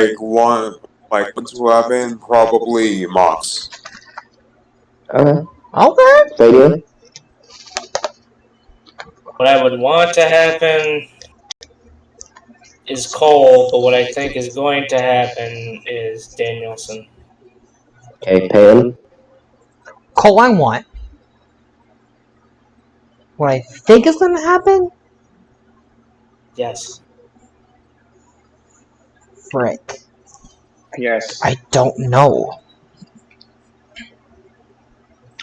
F: to happen, probably Mox.
B: Okay.
C: Stadium?
A: What I would want to happen is Cole, but what I think is going to happen is Danielson.
C: Okay, Payton?
B: Cole, I want. What I think is going to happen?
A: Yes.
B: Frick.
E: Yes.
B: I don't know.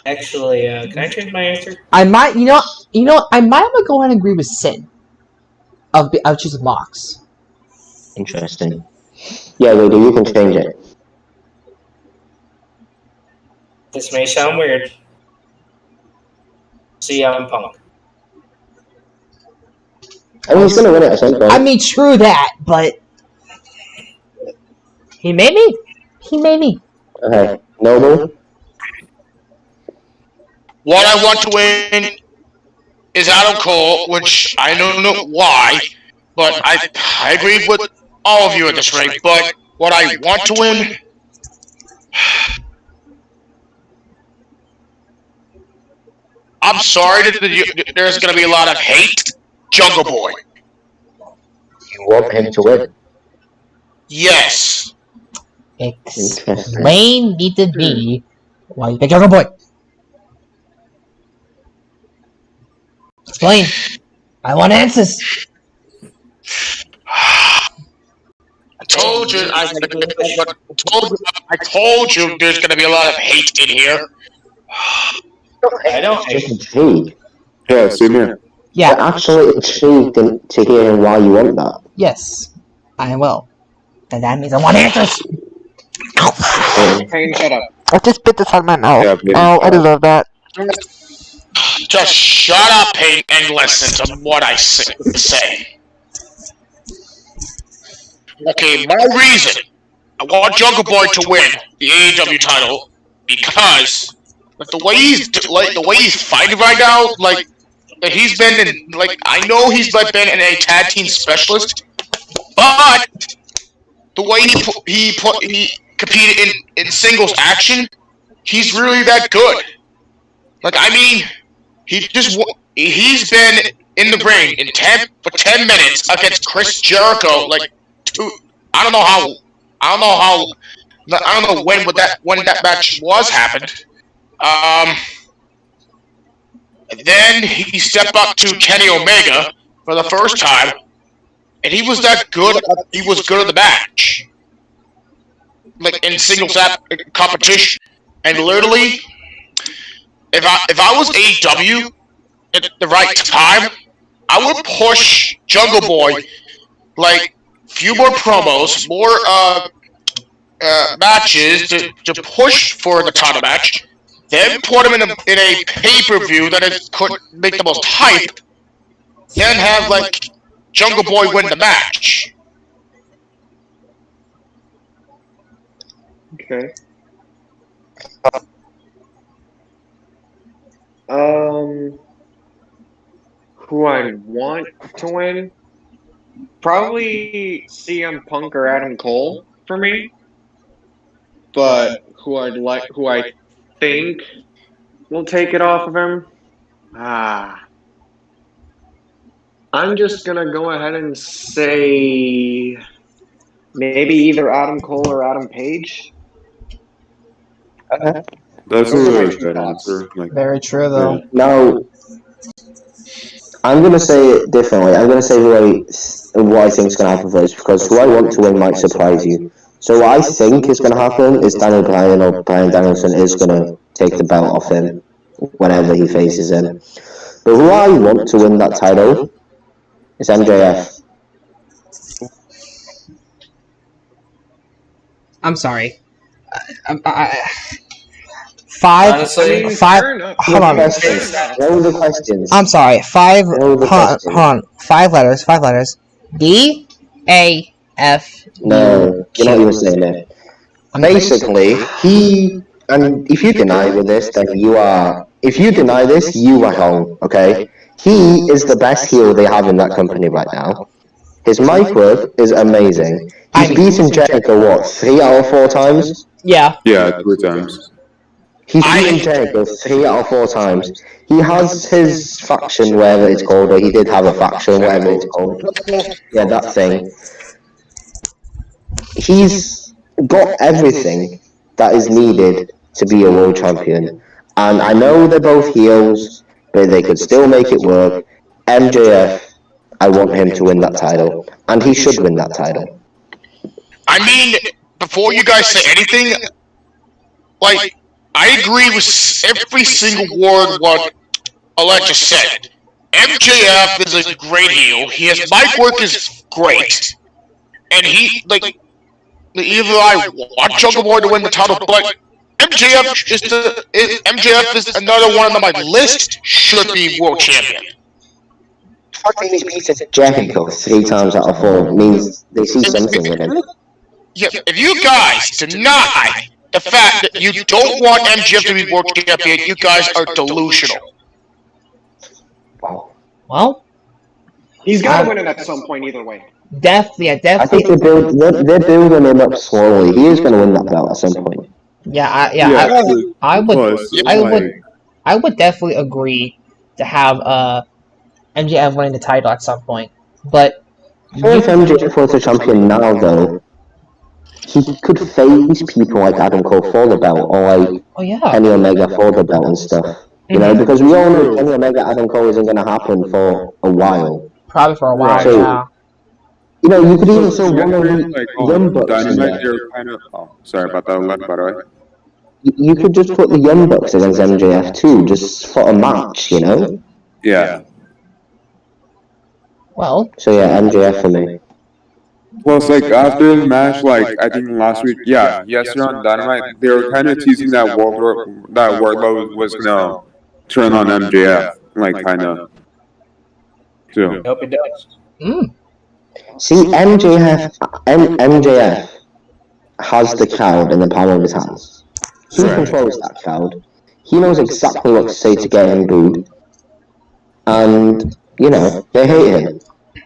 A: Actually, can I change my answer?
B: I might, I might go ahead and agree with Sin. I'll choose Mox.
C: Interesting. Yeah, Lady, you can change it.
A: This may sound weird. CM Punk.
C: I mean, he's gonna win it at some point.
B: I mean, true that, but he made me.
C: Okay, Noble?
D: what I want to win is Adam Cole, which I don't know why, but I agree with all of you at this rate. But what I want to win, I'm sorry that there's going to be a lot of hate. Jungle Boy.
C: You want him to win?
D: Yes.
B: Explain to me why you pick Jungle Boy. Explain. I want answers.
D: I told you there's going to be a lot of hate in here.
A: I don't.
C: Just intrigued.
F: Yeah, same here.
B: Yeah.
C: You're actually intrigued to hear why you want that.
B: Yes. I will. And that means I want answers.
E: Payne, shut up.
B: I just spit this out of my mouth.
F: Yeah, maybe.
B: Oh, I deserve that.
D: Just shut up, Payne, and listen to what I say. Okay, my reason I want Jungle Boy to win the AEW title because the way he's fighting right now, he's been in I know he's been in a tag team specialist, but the way he competed in singles action, he's really that good. He's been in the ring for 10 minutes against Chris Jericho. I don't know when that match happened. Then he stepped up to Kenny Omega for the first time, and he was that good. He was good at the match, in singles competition. And literally, if I was AEW at the right time, I would push Jungle Boy few more promos, more matches to push for the title match. Then put him in a pay-per-view that could make the most hype. Then have Jungle Boy win the match.
E: Okay. Who I want to win? Probably CM Punk or Adam Cole for me. But who I think will take it off of him? I'm just gonna go ahead and say maybe either Adam Cole or Adam Page.
F: That's a really good answer.
B: Very true, though.
C: Now, I'm going to say it differently. I'm going to say what I think is going to happen first, because who I want to win might surprise you. So what I think is going to happen is Daniel Bryan or Bryan Danielson is going to take the belt off him whenever he faces him. But who I want to win that title is MJF.
B: I'm sorry. Five.
A: Honestly,
B: Hold on.
C: What were the questions?
B: I'm sorry. Five.
C: What were the
B: Hold
C: questions?
B: on. 5 letters. 5 letters. D-A-F.
C: No, you're not even saying it. Basically, and if you deny this, then you are. If you deny this, you are wrong. Okay, he is the best heel they have in that company right now. His mic work is amazing. He's beaten Jericho 3 out of 4 times?
B: Yeah.
F: Yeah, 3 times.
C: He's beaten Jericho 3 out of 4 times. He has his faction, whatever it's called, or he did have a faction, whatever it's called. Yeah, that thing. He's got everything that is needed to be a world champion. And I know they're both heels, but they could still make it work. MJF, I want him to win that title. And he should win that title.
D: I mean, before you guys say anything, I agree with every single word what Alexa said. MJF is a great heel. His mic work is great. And either I want Jungle Boy to win the title, but MJF is another one on my list, should be world champion.
C: Fucking he's beaten Jericho 3 times out of 4 means they see something in him.
D: Yeah, if you guys deny the fact that you don't want MJF to be world champion, you guys are delusional.
C: Wow.
B: Well,
E: He's got to win it at some point either way.
B: definitely.
C: I think they're building him up slowly. He is going to win that belt at some point.
B: I would
F: Like,
B: I would definitely agree to have MJF winning the title at some point. But
C: If MJF was a champion now, though, he could face people like Adam Cole for the belt, or like Kenny Omega for the belt and stuff. You know, because we all know Kenny Omega, Adam Cole isn't going to happen for a while.
B: Probably for a while,
C: So,
B: yeah.
C: You know, you could even say one of the
F: like,
C: Young Bucks in
F: Dynamite,
C: there.
F: they're kind of. Oh, sorry about that. Left, by the way.
C: You could just put the Young Bucks against MJF too, just for a match, you know?
F: Yeah.
B: Well.
C: So yeah, MJF for me.
F: Plus, like, after the match, like, I think last week, yesterday on Dynamite, they were kind of teasing that Wardlow was gonna turn on MJF, like, kind of. Too.
A: I hope it does.
C: See, MJF has the crowd in the palm of his hands. He controls that crowd. He knows exactly what to say to get him booed. And, you know, they hate him.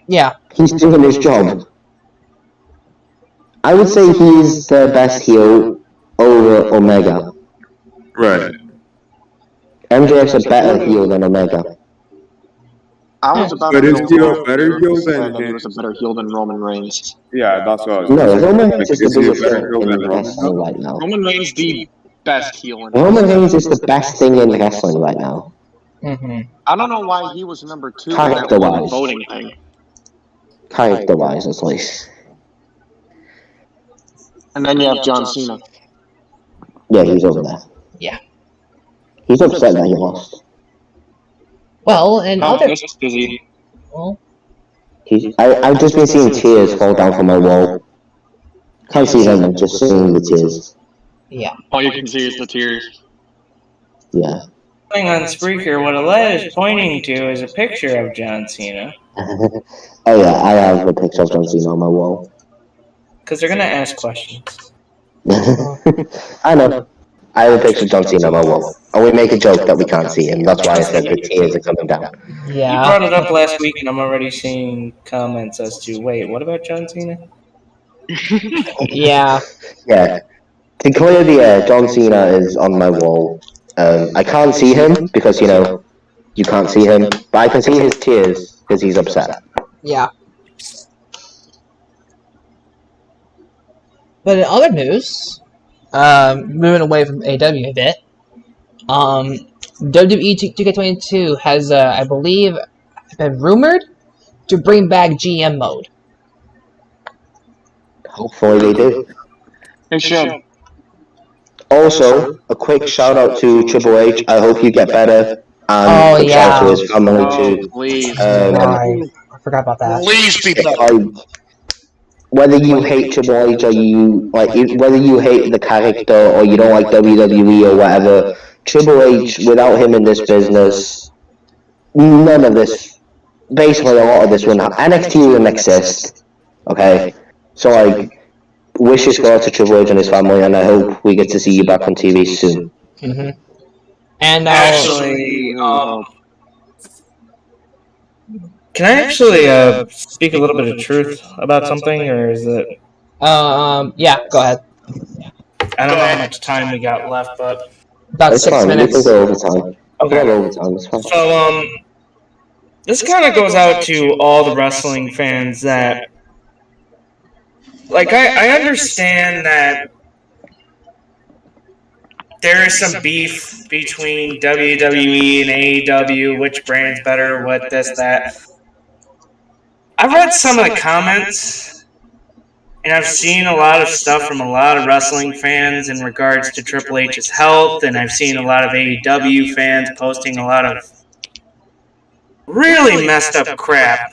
B: Yeah.
C: He's doing his job. I would say he's the best heel over Omega.
F: Right.
C: MJF's a better heel than Omega.
E: I was about
F: But
E: to
F: is
E: go
F: he a
E: on
F: better heel
E: saying that he
F: than?
E: was a better heel than Roman Reigns.
F: Yeah, that's what I was
C: No,
F: gonna say.
C: Roman
F: Like,
C: Reigns is the
F: is he a
C: biggest
F: better
C: heel
F: heel
C: in
F: than
C: wrestling
F: Roman?
C: right now.
E: Roman Reigns the best heel in
C: Roman
E: wrestling.
C: Reigns is the best thing in wrestling right now.
E: I don't know why he was number 2 in that
C: Character-wise.
E: whole voting thing.
C: Character-wise, at least.
E: And then you have John Cena.
C: Yeah, he's over there.
B: Yeah.
C: He's upset that he lost.
B: Well, and other.
E: Just busy.
B: Well,
C: I've just been seeing tears fall down from my wall. Can't see him, I'm just seeing the tears.
B: yeah.
E: All you can see is the tears.
C: Yeah.
A: On Spreaker, what Alette is pointing to is a picture of John Cena.
C: Oh yeah, I have a picture of John Cena on my wall.
A: Because they're going to ask questions.
C: I know. I have a picture of John Cena on my wall. And we make a joke that we can't see him. That's why I said the tears are coming down.
A: You brought it up last week, and I'm already seeing comments as to, wait, what about John Cena?
B: Yeah.
C: Yeah. To clear the air, John Cena is on my wall. I can't see him because, you know, you can't see him. But I can see his tears because he's upset.
B: Yeah. But in other news, moving away from AEW a bit, WWE 2K22 has, I believe, been rumored to bring back GM mode.
C: Hopefully they do.
E: They should.
C: Also, a quick shout out to Triple H. I hope you get better. And a quick shout out to his family too.
E: Please.
B: I forgot about that.
D: Please be better.
C: Whether you hate Triple H or you like, whether you hate the character or you don't like WWE or whatever, Triple H, without him in this business, none of this, basically a lot of this wouldn't happen. NXT wouldn't exist. Okay, so like, wishes go out to Triple H and his family, and I hope we get to see you back on TV soon.
B: And
A: Actually, can I actually speak a little bit of truth about something, or is it?
B: yeah, go ahead.
A: I don't know how much time we got left, but
B: About
C: It's
B: 6
C: fine.
B: minutes.
C: We can go overtime.
A: Okay.
C: Go overtime. It's fine.
A: So this kind of goes out to all the wrestling fans that, like, I understand that there is some beef between WWE and AEW, which brand's better, what this, that. I've read some of the comments, and I've seen a lot of stuff from a lot of wrestling fans in regards to Triple H's health, and I've seen a lot of AEW fans posting a lot of really messed up crap.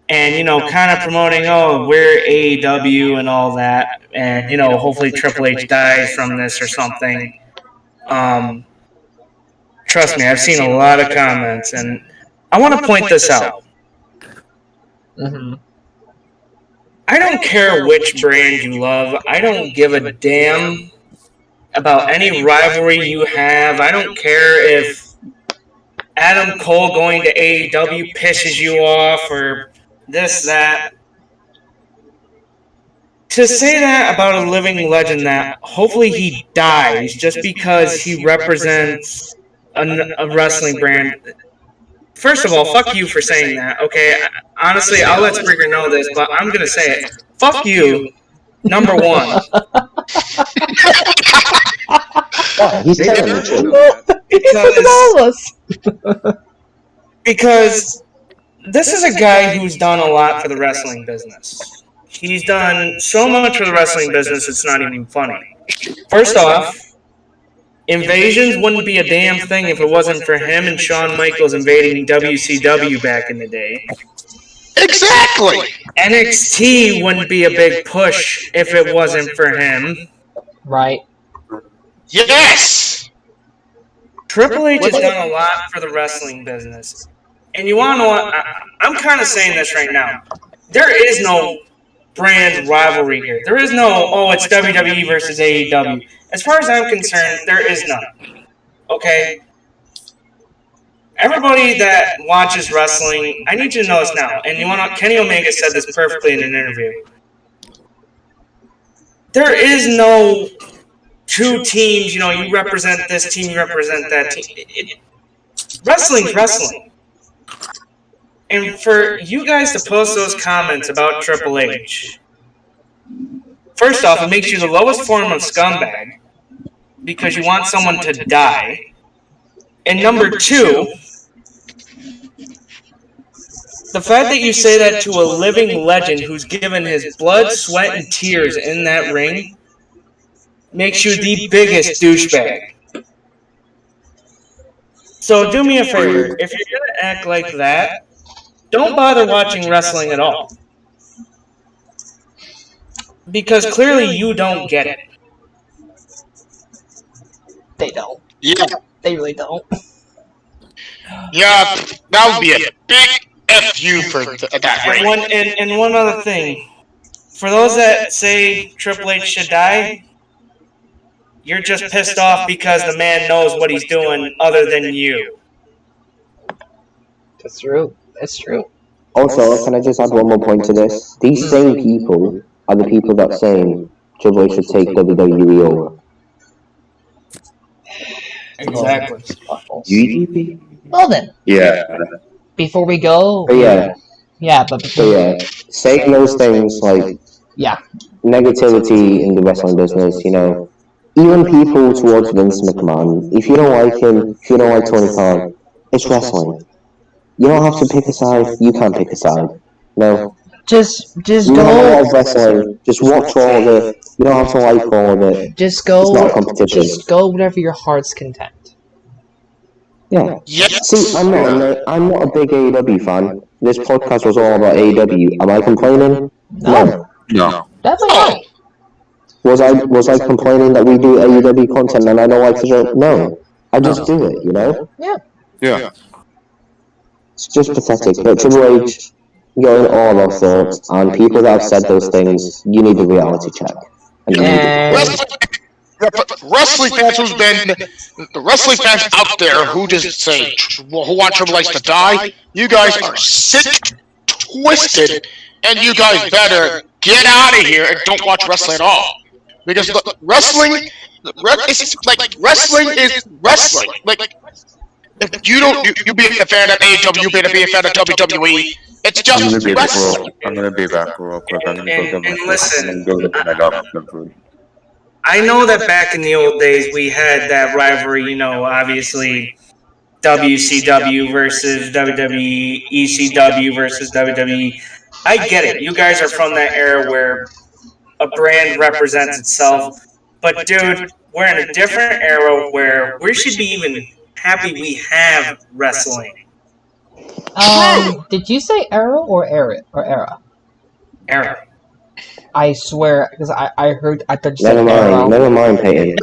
A: And, you know, kind of promoting, oh, we're AEW and all that. And, you know, hopefully Triple H dies from this or something. Trust me, I've seen a lot of comments. And I want to point this out. I don't care which brand you love. I don't give a damn about any rivalry you have. I don't care if Adam Cole going to AEW pisses you off or this, that. To say that about a living legend that hopefully he dies just because he represents a wrestling brand. First of all, fuck you for saying that, okay? Honestly, I'll let Spreaker know this, but I'm going to say it. Fuck you, number one.
C: He's telling the truth.
A: Because this is a guy who's done a lot for the wrestling business. He's done so much for the wrestling business, it's not even funny. First off, Invasions wouldn't be a damn thing if it wasn't for him and Shawn Michaels invading WCW back in the day.
D: Exactly!
A: NXT wouldn't be a big push if it wasn't for him.
B: Right.
D: Yes!
A: Triple H has done a lot for the wrestling business. And you want to know what? I'm kind of saying this right now. There is no brand rivalry here. There is no, it's WWE versus AEW. As far as I'm concerned, there is none. Okay? Everybody that watches wrestling, I need you to know this now. And you want to, Kenny Omega said this perfectly in an interview. There is no two teams, you represent this team, you represent that team. Wrestling's wrestling. And for you guys to post those comments about Triple H, first off, it makes you the lowest form of scumbag because you want someone to die. And number two, the fact that you say that to a living legend who's given his blood, sweat, and tears in that ring makes you the biggest douchebag. So do me a favor, if you're going to act like that, don't bother watching wrestling at all. Because clearly you don't get it.
B: They don't.
D: Yeah.
B: They really don't.
D: Yeah, that would be a big FU for that ring.
A: And one other thing. For those that say Triple H should die, you're just pissed off because the man knows what he's doing other than you.
B: That's true. That's true.
C: Also, can I just add one more point to this? These same people are the people that saying Triple H should take WWE over.
A: Exactly.
C: UDP?
B: Well then.
C: Yeah.
B: Before we go.
C: But yeah.
B: Yeah, but
C: saying those things like negativity in the wrestling business, even people towards Vince McMahon, if you don't like him, if you don't like Tony Khan, it's wrestling. You don't have to pick a side. You can't pick a side. No.
B: Just
C: you
B: go.
C: Wrestling. Just watch all of it. You don't have to like all of it.
B: Just go.
C: It's not a competition.
B: Just go whatever your heart's content.
C: Yeah.
D: Yes.
C: See, I'm not a big AEW fan. This podcast was all about AEW. Am I complaining? No.
B: That's okay.
C: Was I complaining that we do AEW content and I don't like the show? No. I just do it.
B: Yeah.
C: It's just pathetic. But Triple H, you're in all our thoughts, and people that have said those things, you need a reality check.
D: Wrestling fans the wrestling fans out there who just say, who want Triple H to die, you guys are sick, twisted, and you guys better get out of here and don't watch wrestling at all. Because wrestling is wrestling. Like, if you don't, you be a fan of AEW, you better be a fan of WWE. It's just wrestling.
F: I'm gonna be back real quick. I'm gonna go get my
A: listen,
F: go get my dog some food.
A: I know that back in the old days we had that rivalry, obviously WCW versus WWE, ECW versus WWE. I get it. You guys are from that era where a brand represents itself. But, dude, we're in a different era where we should be even happy we have wrestling.
B: Did you say era or era?
A: Era.
B: I swear, because I thought you said era.
C: Never mind, Peyton.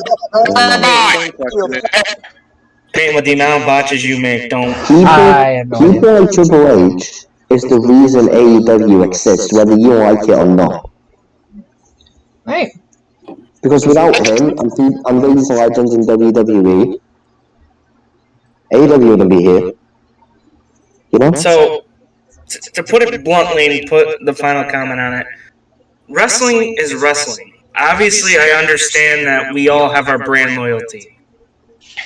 A: Peyton, with the amount of botches you make, don't.
C: People like Triple H is the reason AEW exists, whether you like it or not.
B: Right.
C: Because without him and these legends in WWE, AEW wouldn't be here. You know?
A: So, to put it bluntly and put the final comment on it, wrestling is wrestling. Obviously, I understand that we all have our brand loyalty.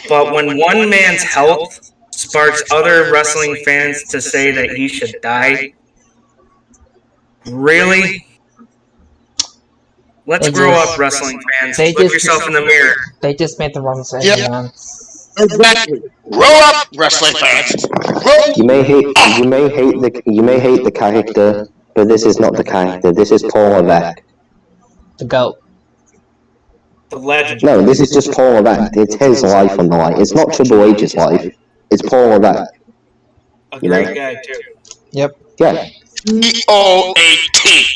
A: But when one man's health sparks other wrestling fans to say that he should die, really? Let's grow up, wrestling fans. Look yourself in the mirror.
B: They just made the wrong decision, man.
D: Exactly. Grow up, wrestling fans.
C: You may hate the character, but this is not the character. This is Paul Levesque.
B: The GOAT.
A: The legend.
C: No, this is just Paul Levesque. It's his life on the line. It's not Triple H's life. It's Paul Levesque.
A: A great guy, too.
B: Yep.
C: Yeah.
D: EOAT,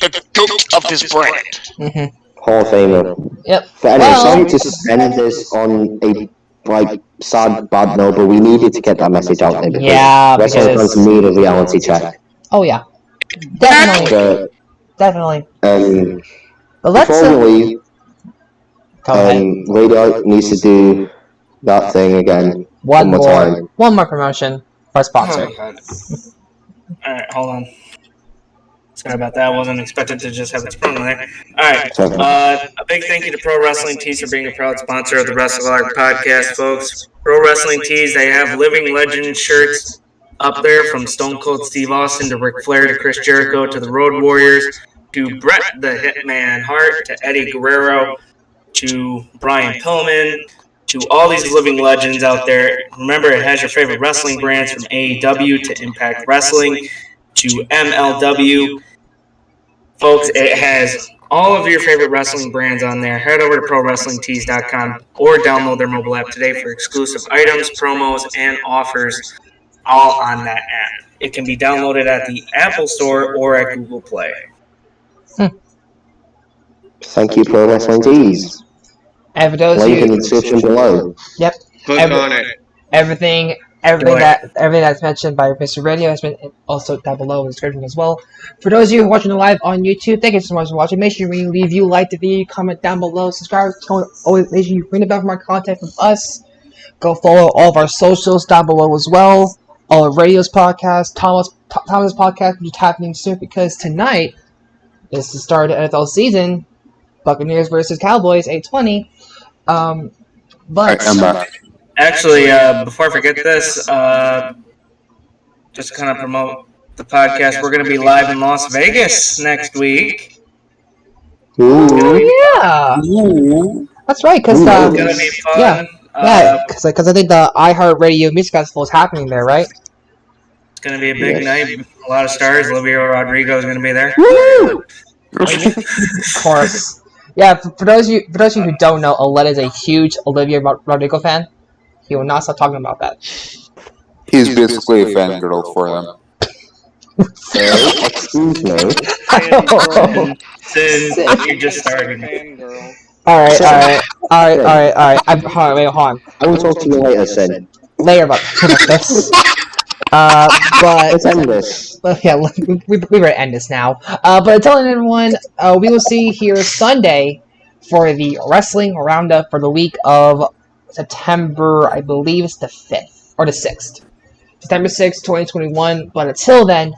D: the GOAT of his brand.
B: Mm-hmm.
C: Hall of Famer.
B: Yep.
C: But anyway, sorry to end this on a sad, bad note, but we needed to get that message out there because wrestling fans need a reality check.
B: Oh yeah, definitely, definitely. But let's
C: before we leave, Radio
B: needs to do
C: that thing again.
B: One more promotion for a sponsor.
A: All right, hold on. Sorry about that. I wasn't expected to just have its promo there. All right. A big thank you to Pro Wrestling Tees for being a proud sponsor of the Wrestle Arc podcast, folks. Pro Wrestling Tees, they have Living Legend shirts up there from Stone Cold Steve Austin to Ric Flair to Chris Jericho to the Road Warriors to Bret the Hitman Hart to Eddie Guerrero to Brian Pillman to all these living legends out there. Remember, it has your favorite wrestling brands from AEW to Impact Wrestling to MLW. Folks, it has all of your favorite wrestling brands on there. Head over to ProWrestlingTees.com or download their mobile app today for exclusive items, promos, and offers all on that app. It can be downloaded at the Apple Store or at Google Play.
C: Thank you, Pro Wrestling Tees.
B: And for those
C: link in the description below.
B: Yep.
D: Click on it.
B: Everything that's mentioned by Mr. Radio has been also down below in the description as well. For those of you who are watching the live on YouTube, thank you so much for watching. Make sure you leave like the video, comment down below, subscribe. Always make sure you ring the bell for more content from us. Go follow all of our socials down below as well. All of Radio's podcast, Thomas' podcast, which is happening soon because tonight is the start of the NFL season. Buccaneers versus Cowboys, 8:20. But
F: I'm back.
A: Actually, before I forget this, just to kind of promote the podcast, we're going to be live in Las Vegas next week.
B: Yeah, that's right. Because
A: it's going to be fun.
B: Because I think the iHeartRadio Music Festival is happening there, right?
A: It's going to be a big night. A lot of stars. Olivia Rodrigo is going to be there.
B: Woo! Of course. Yeah, for those of you who don't know, Aled is a huge Olivia Rodrigo fan. He will not stop talking about that.
F: He's basically a fangirl for them.
C: Excuse me.
A: Since you just started.
B: Alright. Hold on.
C: I will talk to you later, Sin.
B: Later about this. But
C: let's end this.
B: But yeah, we better end this now. But telling everyone, we will see you here Sunday for the wrestling roundup for the week of September, I believe it's the 5th or the 6th. September 6th, 2021. But until then,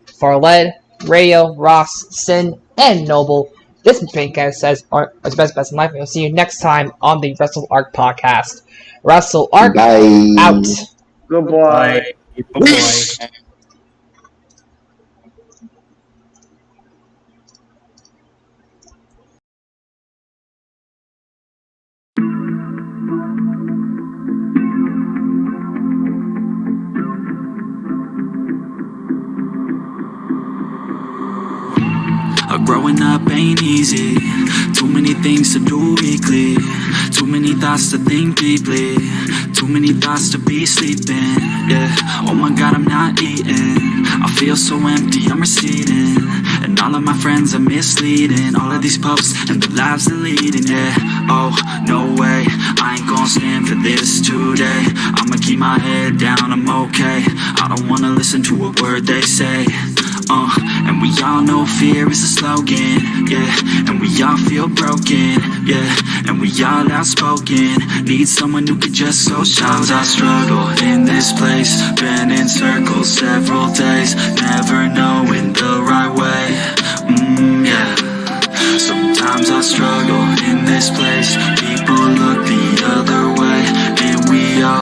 B: for Led, Radio, Ross, Sin, and Noble, this is Pinkhead says it's best in life, and we'll see you next time on the Wrestle Arc podcast. Wrestle Arc out.
E: Goodbye.
A: Bye.
G: Growing up ain't easy. Too many things to do weekly. Too many thoughts to think deeply. Too many thoughts to be sleeping. Yeah. Oh my God, I'm not eating. I feel so empty, I'm receding. And all of my friends are misleading. All of these posts and the lives they're leading. Yeah. Oh, no way, I ain't gonna stand for this today. I'ma keep my head down, I'm okay. I don't wanna listen to a word they say. And we all know fear is a slogan, yeah. And we all feel broken, yeah. And we all outspoken. Need someone who could just go shout. I struggle in this place, been in circles several days. Never